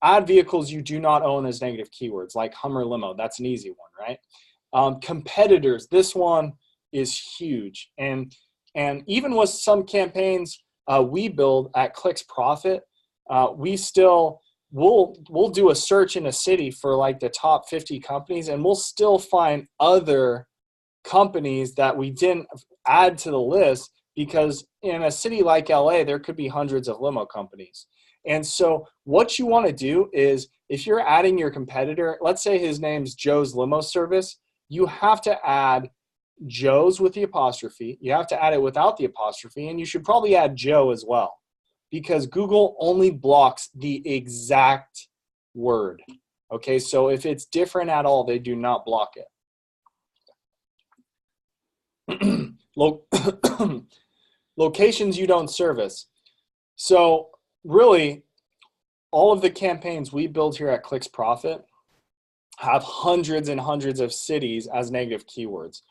add vehicles you do not own as negative keywords, like Hummer Limo. That's an easy one, right? Competitors, this one is huge. And even with some campaigns we build at Clicks Profit, we'll do a search in a city for like the top 50 companies, and we'll still find other companies that we didn't add to the list, because in a city like LA, there could be hundreds of limo companies. And so what you want to do is, if you're adding your competitor, let's say his name's Joe's Limo Service, you have to add Joe's with the apostrophe. You have to add it without the apostrophe, and you should probably add Joe as well, because Google only blocks the exact word. Okay, so if it's different at all, they do not block it. Locations you don't service. So really, all of the campaigns we build here at Clicks Profit have hundreds and hundreds of cities as negative keywords.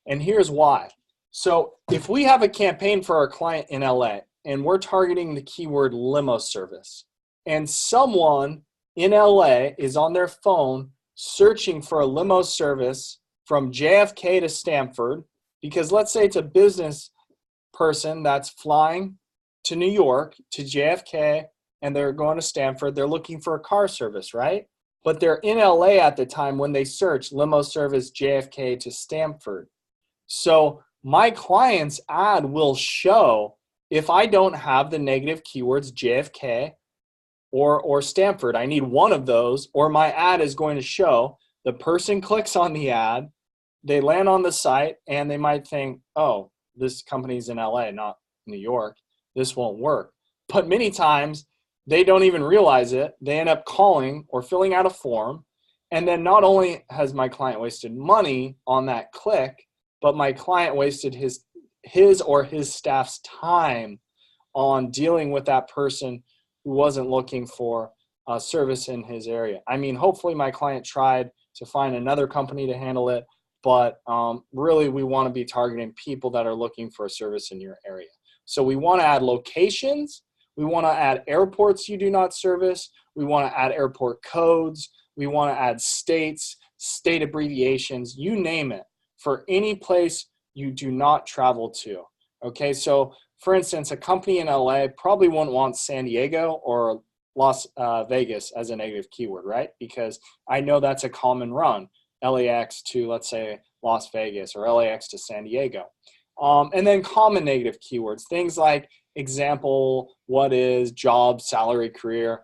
And here's why. So if we have a campaign for our client in LA, and we're targeting the keyword limo service, and someone in LA is on their phone searching for a limo service from JFK to Stanford, because let's say it's a business person that's flying to New York to JFK and they're going to Stanford, they're looking for a car service, right? But they're in LA at the time when they search limo service JFK to Stanford. So my client's ad will show, if I don't have the negative keywords JFK or Stanford, I need one of those, or my ad is going to show, the person clicks on the ad, they land on the site, and they might think, oh, this company's in LA, not New York. This won't work. But many times they don't even realize it. They end up calling or filling out a form. And then not only has my client wasted money on that click, but my client wasted his or his staff's time on dealing with that person who wasn't looking for a service in his area. I mean, hopefully my client tried to find another company to handle it, but really we want to be targeting people that are looking for a service in your area. So we want to add locations. We want to add airports you do not service. We want to add airport codes. We want to add states, state abbreviations, you name it, for any place you do not travel to. Okay, so for instance, a company in LA probably wouldn't want San Diego or Las Vegas as a negative keyword, right? Because I know that's a common run, LAX to, let's say, Las Vegas, or LAX to San Diego. And then common negative keywords, things like example, what is, job, salary, career.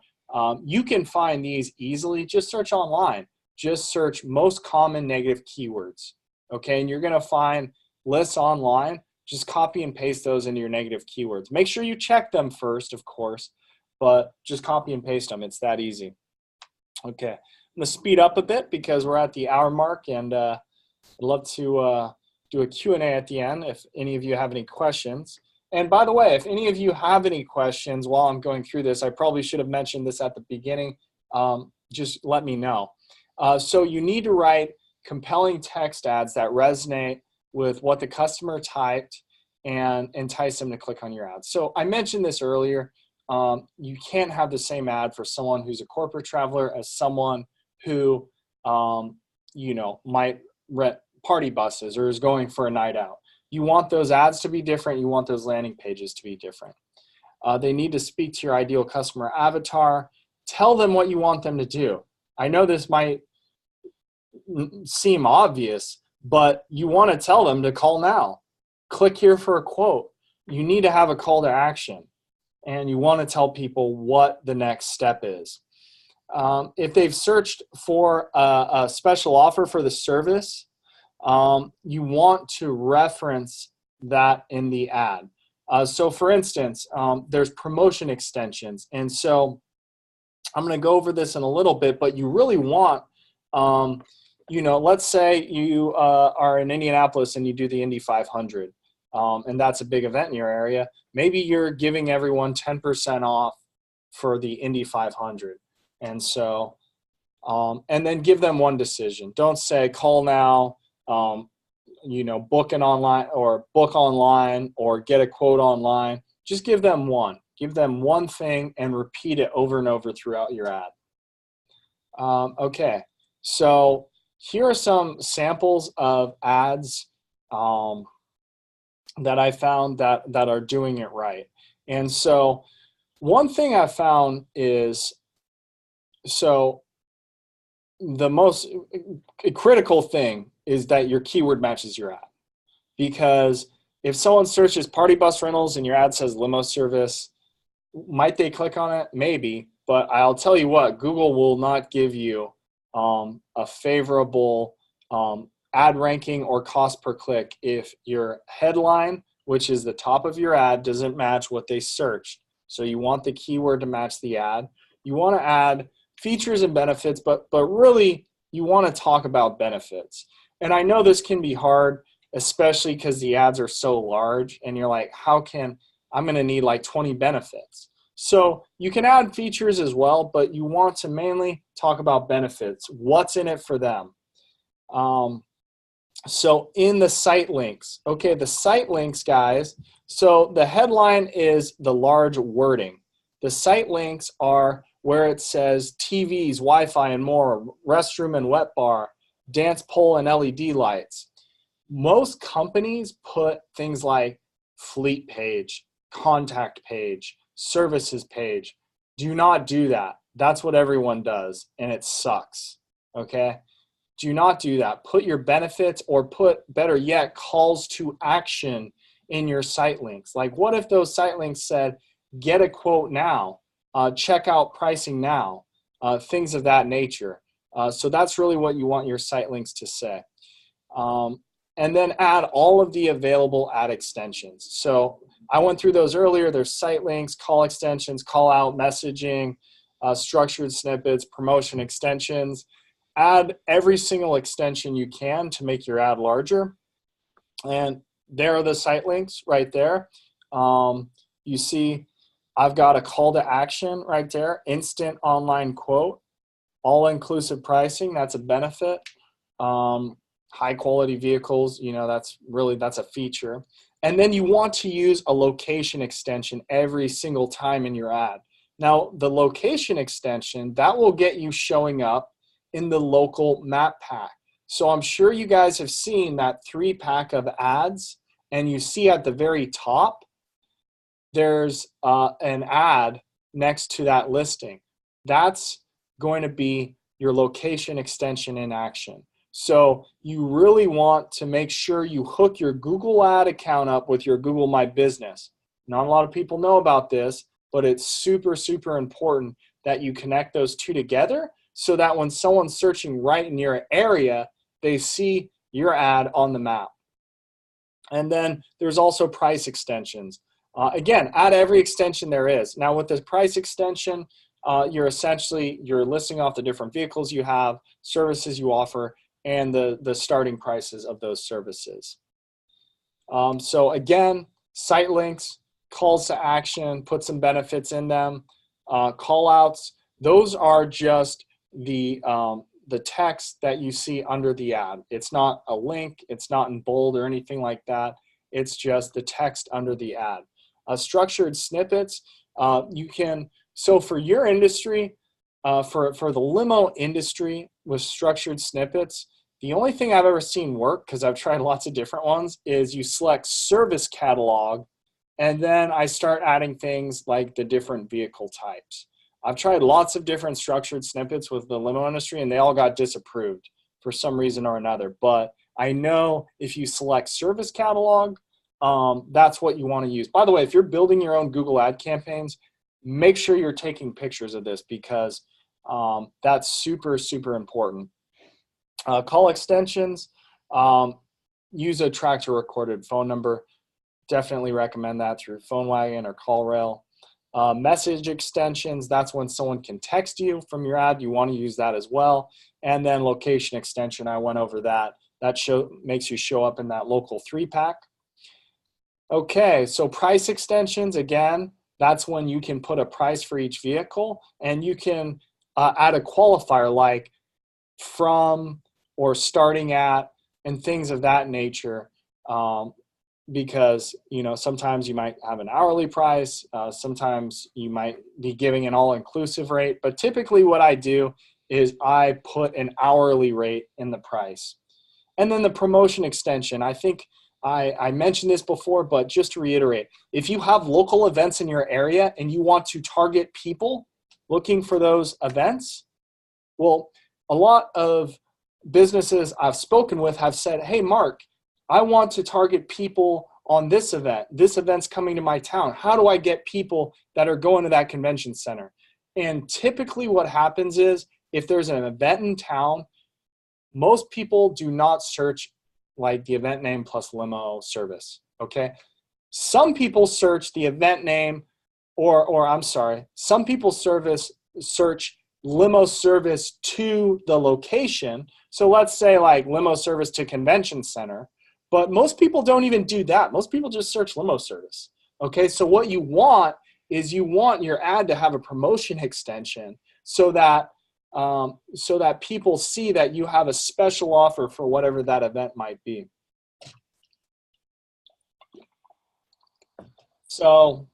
You can find these easily. Just search online. Just search most common negative keywords. Okay, and you're going to find lists online. Just copy and paste those into your negative keywords. Make sure you check them first, of course, but just copy and paste them. It's that easy. Okay, I'm going to speed up a bit because we're at the hour mark, and I'd love to do a Q&A at the end if any of you have any questions. And by the way, if any of you have any questions while I'm going through this, I probably should have mentioned this at the beginning. Just let me know. So you need to write compelling text ads that resonate with what the customer typed and entice them to click on your ad. So I mentioned this earlier. You can't have the same ad for someone who's a corporate traveler as someone who, might rent party buses or is going for a night out. You want those ads to be different. You want those landing pages to be different. They need to speak to your ideal customer avatar. Tell them what you want them to do. I know this might seem obvious, but you want to tell them to call now. Click here for a quote. You need to have a call to action, and you want to tell people what the next step is. If they've searched for a special offer for the service, you want to reference that in the ad. So for instance, there's promotion extensions. And so I'm going to go over this in a little bit, but you really want, let's say you are in Indianapolis and you do the Indy 500, and that's a big event in your area. Maybe you're giving everyone 10% off for the Indy 500. And so, and then give them one decision. Don't say call now, book an online or book online or get a quote online. Just give them one. Give them one thing and repeat it over and over throughout your ad. Okay, so here are some samples of ads that I found that are doing it right. And so one thing I found is, so the most critical thing is that your keyword matches your ad. Because if someone searches party bus rentals and your ad says limo service, might they click on it? Maybe, but I'll tell you what, Google will not give you a favorable ad ranking or cost per click if your headline, which is the top of your ad, doesn't match what they searched. So you want the keyword to match the ad. You want to add features and benefits, but really you want to talk about benefits. And I know this can be hard, especially because the ads are so large and you're like, I'm going to need like 20 benefits. So you can add features as well, but you want to mainly talk about benefits. What's in it for them? So in the site links, okay, the site links, guys, so the headline is the large wording. The site links are where it says TVs, Wi-Fi, and more, restroom and wet bar, dance pole and LED lights. Most companies put things like fleet page, contact page, services page. Do not do that. That's what everyone does, and it sucks, okay? Do not do that. Put your benefits, or put, better yet, calls to action in your site links. Like, what if those site links said, get a quote now, check out pricing now, things of that nature. So that's really what you want your site links to say. And then add all of the available ad extensions. So I went through those earlier. There's site links, call extensions, call out messaging, structured snippets, promotion extensions. Add every single extension you can to make your ad larger. And there are the site links right there. You see I've got a call to action right there, instant online quote, all-inclusive pricing, that's a benefit. High quality vehicles, that's a feature. And then you want to use a location extension every single time in your ad. Now, the location extension, that will get you showing up in the local map pack. So I'm sure you guys have seen that 3-pack of ads, and you see at the very top, there's an ad next to that listing. That's going to be your location extension in action. So you really want to make sure you hook your Google Ad account up with your Google My Business. Not a lot of people know about this, but it's super, super important that you connect those two together so that when someone's searching right in your area, they see your ad on the map. And then there's also price extensions. Again, add every extension there is. Now with the price extension, you're listing off the different vehicles you have, services you offer, and the starting prices of those services. So again, site links, calls to action, put some benefits in them, call outs. Those are just the text that you see under the ad. It's not a link, it's not in bold or anything like that. It's just the text under the ad. Structured snippets, so for your industry, for the limo industry with structured snippets, the only thing I've ever seen work, because I've tried lots of different ones, is you select service catalog, and then I start adding things like the different vehicle types. I've tried lots of different structured snippets with the limo industry, and they all got disapproved for some reason or another. But I know if you select service catalog, that's what you want to use. By the way, if you're building your own Google ad campaigns, make sure you're taking pictures of this because that's super, super important. Call extensions, use a track to recorded phone number. Definitely recommend that through PhoneWagon or CallRail. Message extensions, that's when someone can text you from your ad. You want to use that as well. And then location extension, I went over that. That makes you show up in that local 3-pack. Okay, so price extensions, again, that's when you can put a price for each vehicle, and you can add a qualifier like from or starting at and things of that nature. Because sometimes you might have an hourly price, sometimes you might be giving an all-inclusive rate, but typically what I do is I put an hourly rate in the price. And then the promotion extension, I think I mentioned this before, but just to reiterate, if you have local events in your area and you want to target people looking for those events, well, a lot of businesses I've spoken with have said, hey, Mark, I want to target people on this event. This event's coming to my town. How do I get people that are going to that convention center? And typically what happens is if there's an event in town, most people do not search like the event name plus limo service, okay? Some people search the event name some people search limo service to the location. So let's say like limo service to convention center. But most people don't even do that. Most people just search limo service. Okay, so what you want is you want your ad to have a promotion extension so that people see that you have a special offer for whatever that event might be. So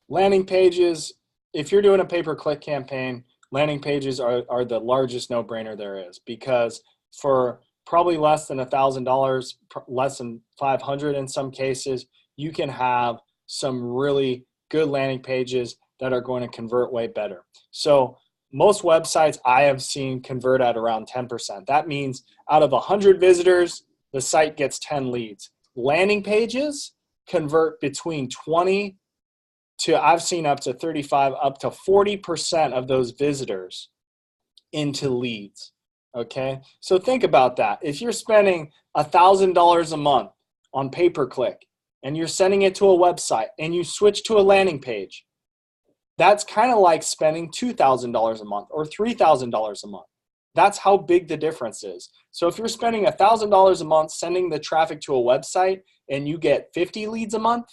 landing pages, if you're doing a pay-per-click campaign, landing pages are the largest no-brainer there is, because for probably less than $1,000, less than $500 in some cases, you can have some really good landing pages that are going to convert way better. So most websites I have seen convert at around 10%. That means out of 100 visitors, the site gets 10 leads. Landing pages convert between 20 to, I've seen up to 35, up to 40% of those visitors into leads. Okay, so think about that. If you're spending $1,000 a month on pay-per-click and you're sending it to a website and you switch to a landing page, that's kind of like spending $2,000 a month or $3,000 a month. That's how big the difference is. So if you're spending $1,000 a month sending the traffic to a website and you get 50 leads a month,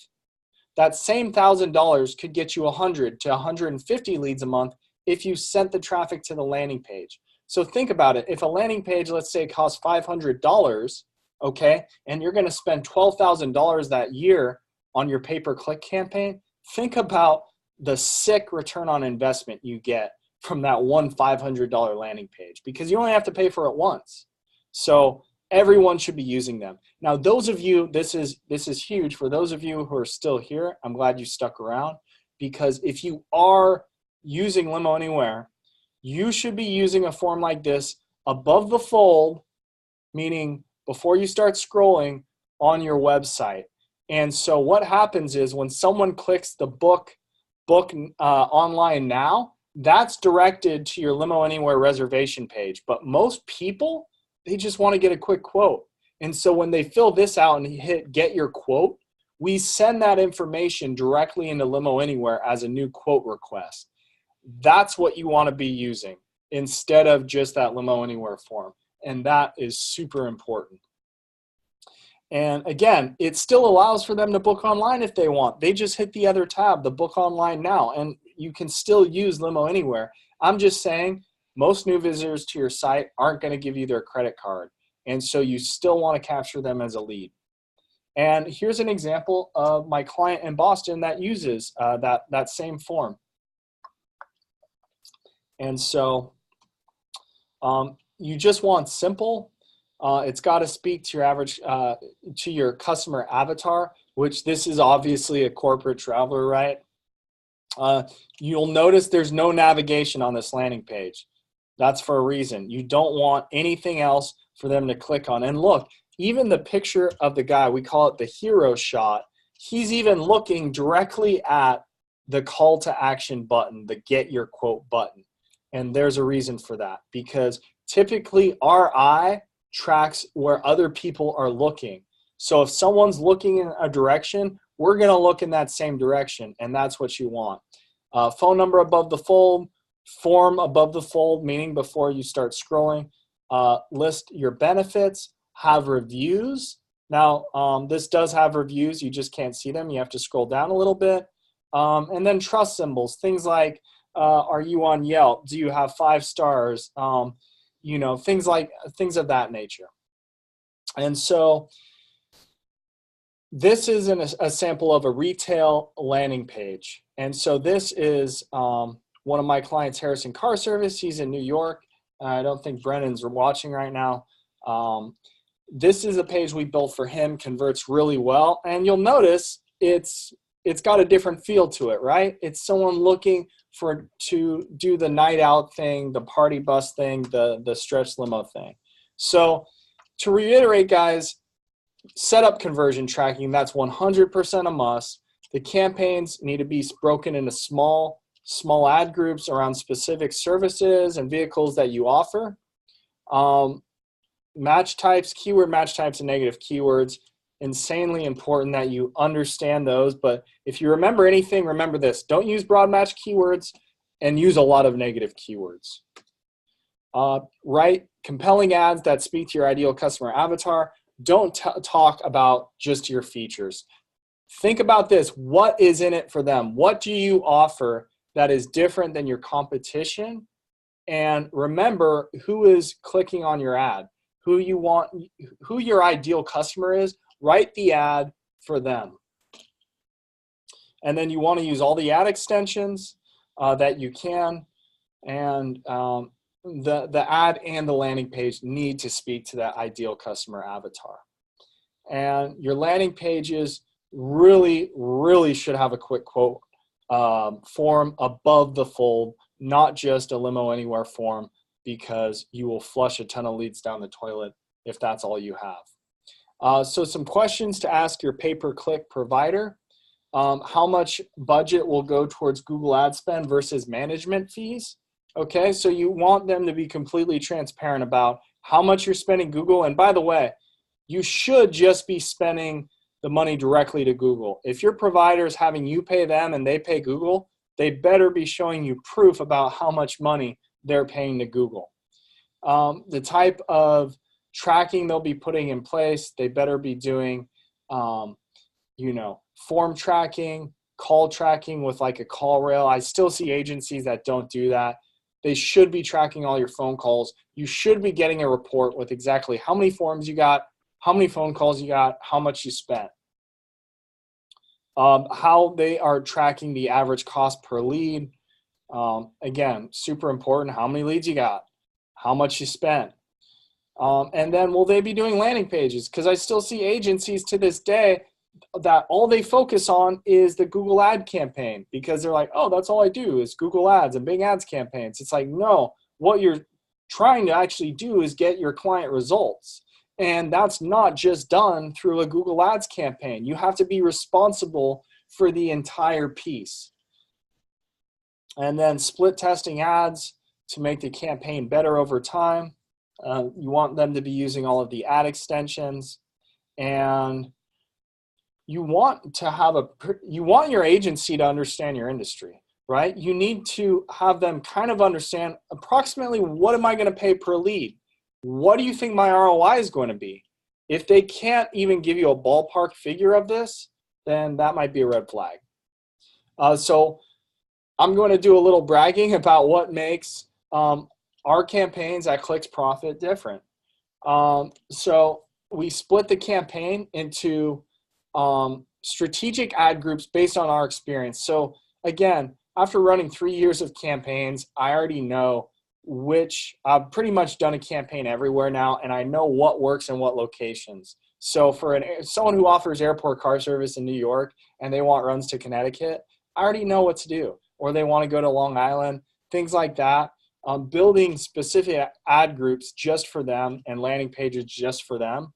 that same $1,000 could get you 100 to 150 leads a month if you sent the traffic to the landing page. So think about it. If a landing page, let's say, costs $500, okay, and you're going to spend $12,000 that year on your pay-per-click campaign, think about the sick return on investment you get from that one $500 landing page, because you only have to pay for it once. So everyone should be using them. Now, those of you, this is huge. For those of you who are still here, I'm glad you stuck around, because if you are using Limo Anywhere, you should be using a form like this above the fold meaning before you start scrolling on your website. And so what happens is when someone clicks the book online now, that's directed to your Limo Anywhere reservation page. But most people, they just want to get a quick quote. And so when they fill this out and hit get your quote, we send that information directly into Limo Anywhere as a new quote request. That's what you want to be using instead of just that Limo Anywhere form. And that is super important. And again, it still allows for them to book online if they want. They just hit the other tab, the book online now, and you can still use Limo Anywhere. I'm just saying most new visitors to your site aren't going to give you their credit card. And so you still want to capture them as a lead. And here's an example of my client in Boston that uses that same form. And so you just want simple. It's got to speak to your average, to your customer avatar, which this is obviously a corporate traveler, right? You'll notice there's no navigation on this landing page. That's for a reason. You don't want anything else for them to click on. And look, even the picture of the guy, we call it the hero shot, he's even looking directly at the call to action button, the get your quote button. And there's a reason for that, because typically our eye tracks where other people are looking. So if someone's looking in a direction, we're going to look in that same direction, and that's what you want. Phone number above the fold, form above the fold, meaning before you start scrolling. List your benefits, have reviews. Now, this does have reviews. You just can't see them. You have to scroll down a little bit. And then trust symbols, things like, are you on Yelp? Do you have 5 stars? You know, things of that nature. And so this is a sample of a retail landing page. And so this is one of my clients, Harrison Car Service. He's in New York. I don't think Brennan's watching right now. This is a page we built for him, converts really well. And you'll notice it's got a different feel to it, right? It's someone looking to do the night out thing, the party bus thing, the stretch limo thing. So to reiterate, guys, set up conversion tracking. That's 100% a must. The campaigns need to be broken into small ad groups around specific services and vehicles that you offer. Match types, keyword match types, and negative keywords. Insanely important that you understand those. But if you remember anything, remember this. Don't use broad match keywords and use a lot of negative keywords. Write compelling ads that speak to your ideal customer avatar. Don't talk about just your features. Think about this. What is in it for them? What do you offer that is different than your competition? And remember who is clicking on your ad, who your ideal customer is. Write the ad for them. And then you want to use all the ad extensions that you can. And the ad and the landing page need to speak to that ideal customer avatar. And your landing pages really should have a quick quote form above the fold, not just a Limo Anywhere form, because you will flush a ton of leads down the toilet if that's all you have. So some questions to ask your pay-per-click provider. How much budget will go towards Google ad spend versus management fees? Okay, so you want them to be completely transparent about how much you're spending Google. And by the way, you should just be spending the money directly to Google. If your provider is having you pay them and they pay Google, they better be showing you proof about how much money they're paying to Google. The type of tracking they'll be putting in place, they better be doing, form tracking, call tracking with like a call rail. I still see agencies that don't do that. They should be tracking all your phone calls. You should be getting a report with exactly how many forms you got, how many phone calls you got, how much you spent. How they are tracking the average cost per lead. Again, super important. How many leads you got, how much you spent. And then will they be doing landing pages? Because I still see agencies to this day that all they focus on is the Google ad campaign, because they're like, oh, that's all I do is Google ads and big ads campaigns. It's like, no, what you're trying to actually do is get your client results. And that's not just done through a Google Ads campaign. You have to be responsible for the entire piece. And then split testing ads to make the campaign better over time. You want them to be using all of the ad extensions, and you want your agency to understand your industry, right? You need to have them kind of understand approximately, what am I going to pay per lead? What do you think my ROI is going to be? If they can't even give you a ballpark figure of this, then that might be a red flag. So I'm going to do a little bragging about what makes our campaigns at Clicks Profit different. So we split the campaign into strategic ad groups based on our experience. So again, after running 3 years of campaigns, I already know I've pretty much done a campaign everywhere now, and I know what works in what locations. So for someone who offers airport car service in New York and they want runs to Connecticut, I already know what to do. Or they want to go to Long Island, things like that. Building specific ad groups just for them and landing pages just for them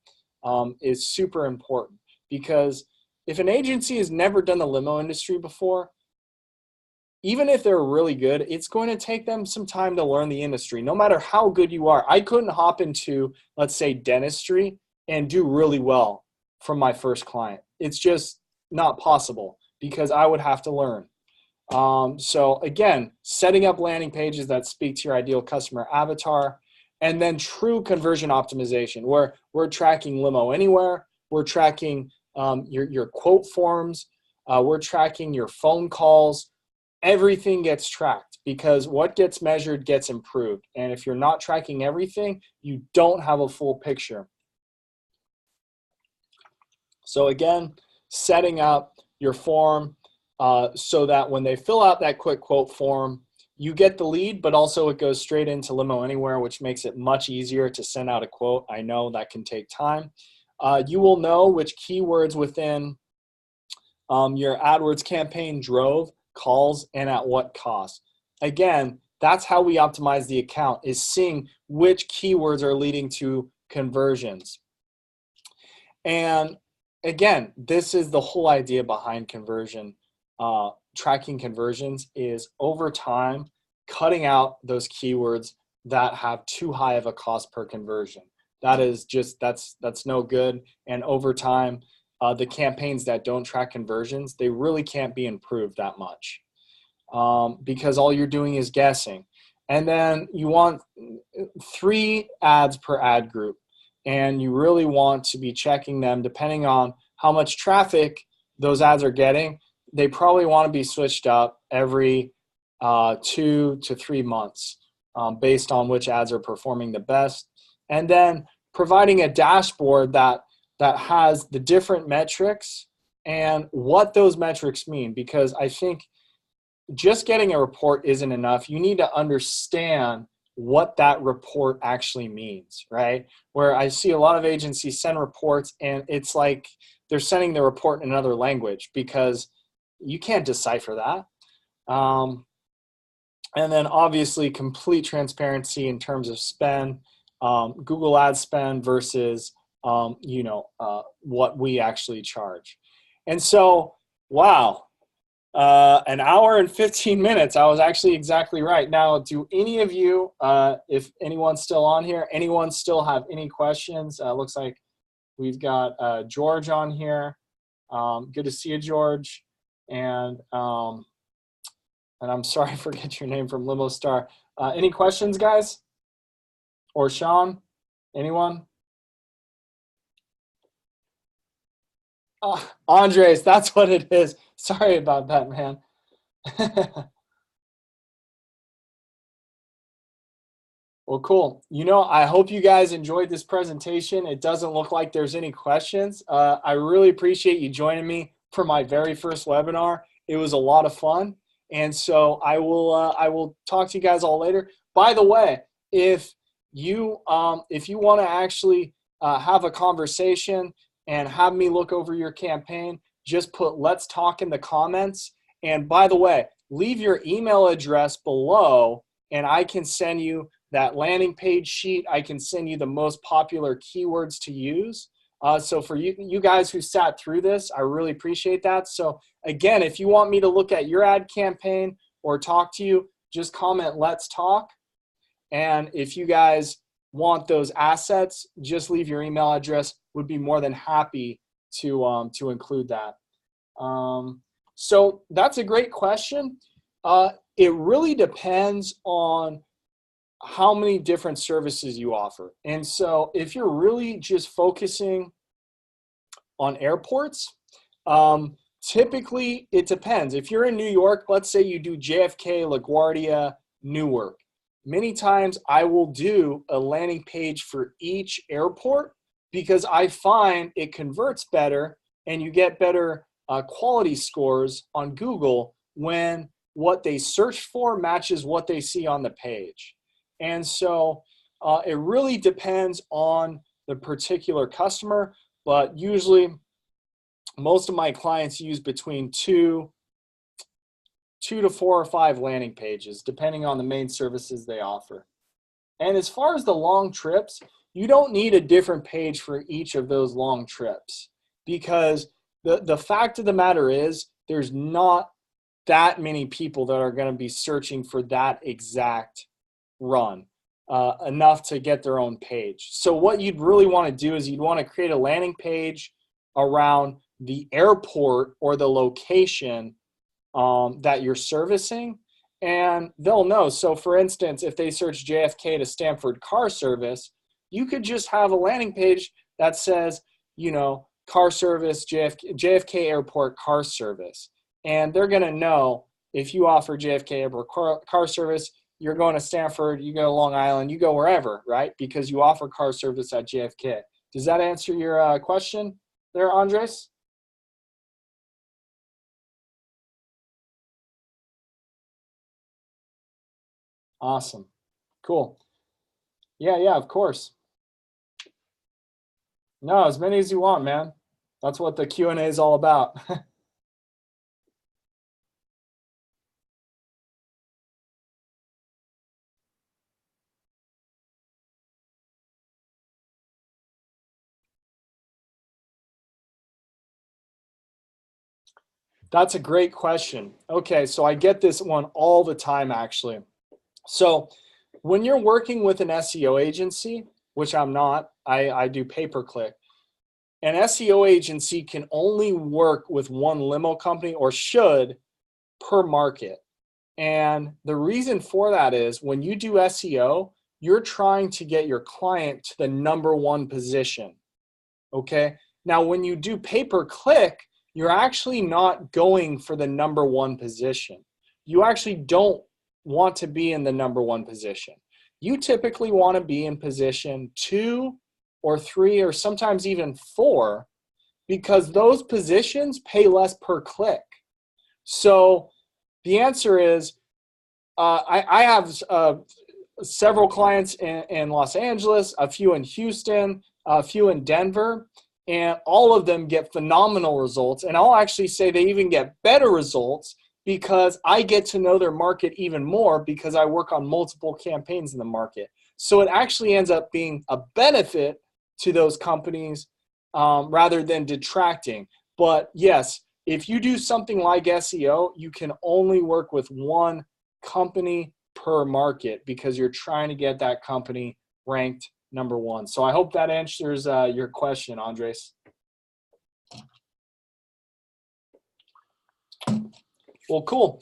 is super important, because if an agency has never done the limo industry before, even if they're really good, it's going to take them some time to learn the industry, no matter how good you are. I couldn't hop into, let's say, dentistry and do really well from my first client. It's just not possible, because I would have to learn. So again, setting up landing pages that speak to your ideal customer avatar, and then true conversion optimization, where we're tracking Limo Anywhere, we're tracking your quote forms, we're tracking your phone calls. Everything gets tracked, because what gets measured gets improved. And if you're not tracking everything, you don't have a full picture. So again, setting up your form so that when they fill out that quick quote form, you get the lead, but also it goes straight into Limo Anywhere, which makes it much easier to send out a quote. I know that can take time. You will know which keywords within your AdWords campaign drove calls and at what cost. Again, that's how we optimize the account, is seeing which keywords are leading to conversions. And again, this is the whole idea behind conversion. Tracking conversions is, over time, cutting out those keywords that have too high of a cost per conversion. That is just, that's no good. And over time, the campaigns that don't track conversions, they really can't be improved that much, because all you're doing is guessing. And then you want 3 ads per ad group, and you really want to be checking them depending on how much traffic those ads are getting. They probably want to be switched up every 2 to 3 months based on which ads are performing the best. And then providing a dashboard that has the different metrics and what those metrics mean, because I think just getting a report isn't enough. You need to understand what that report actually means, right? Where I see a lot of agencies send reports and it's like they're sending the report in another language, because you can't decipher that. And then obviously complete transparency in terms of spend, Google Ads spend versus what we actually charge. And so, wow, an hour and 15 minutes. I was actually exactly right. Now, do any of you, if anyone's still on here, anyone still have any questions? Looks like we've got George on here. Good to see you, George. And I'm sorry I forget your name, from Limo Star. Any questions, guys? Or Sean? Anyone? Andres, that's what it is. Sorry about that, man. Well, cool. I hope you guys enjoyed this presentation. It doesn't look like there's any questions. I really appreciate you joining me for my very first webinar. It was a lot of fun. And so I will talk to you guys all later. By the way, if you want to actually have a conversation and have me look over your campaign, just put "Let's Talk" in the comments. And by the way, leave your email address below and I can send you that landing page sheet. I can send you the most popular keywords to use. So for you guys who sat through this, I really appreciate that. So again, if you want me to look at your ad campaign or talk to you, just comment "Let's talk." And if you guys want those assets, just leave your email address. Would be more than happy to include that. So that's a great question. It really depends on how many different services you offer. And so if you're really just focusing on airports, typically it depends. If you're in New York, let's say you do JFK, LaGuardia, Newark. Many times I will do a landing page for each airport because I find it converts better and you get better quality scores on Google when what they search for matches what they see on the page. And so it really depends on the particular customer, but usually most of my clients use between two to 4 or 5 landing pages, depending on the main services they offer. And as far as the long trips, you don't need a different page for each of those long trips, because the fact of the matter is there's not that many people that are going to be searching for that exact run enough to get their own page. So what you'd really want to do is you'd want to create a landing page around the airport or the location that you're servicing, and they'll know. So for instance, if they search JFK to Stanford car service, you could just have a landing page that says, you know, car service, JFK airport car service. And they're going to know if you offer JFK airport car service, you're going to Stanford, you go to Long Island, you go wherever, right? Because you offer car service at JFK. Does that answer your question there, Andres? Awesome. Cool. Yeah, of course. No, as many as you want, man. That's what the Q&A is all about. That's a great question. Okay, so I get this one all the time, actually. So when you're working with an SEO agency, which I'm not, I do pay-per-click, an SEO agency can only work with one limo company, or should, per market. And the reason for that is when you do SEO, you're trying to get your client to the #1 position. Okay. Now, when you do pay-per-click, you're actually not going for the #1 position. You actually don't want to be in the #1 position. You typically want to be in position 2 or 3 or sometimes even 4, because those positions pay less per click. So the answer is, I have several clients in Los Angeles, a few in Houston, a few in Denver, and all of them get phenomenal results. And I'll actually say they even get better results because I get to know their market even more because I work on multiple campaigns in the market. So it actually ends up being a benefit to those companies rather than detracting. But yes, if you do something like SEO, you can only work with one company per market because you're trying to get that company ranked #1. So I hope that answers your question, Andres. Well, cool.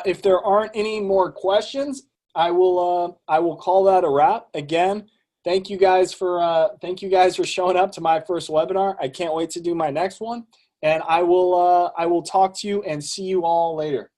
If there aren't any more questions, I will call that a wrap. Again, thank you guys for showing up to my first webinar. I can't wait to do my next one, and I will talk to you and see you all later.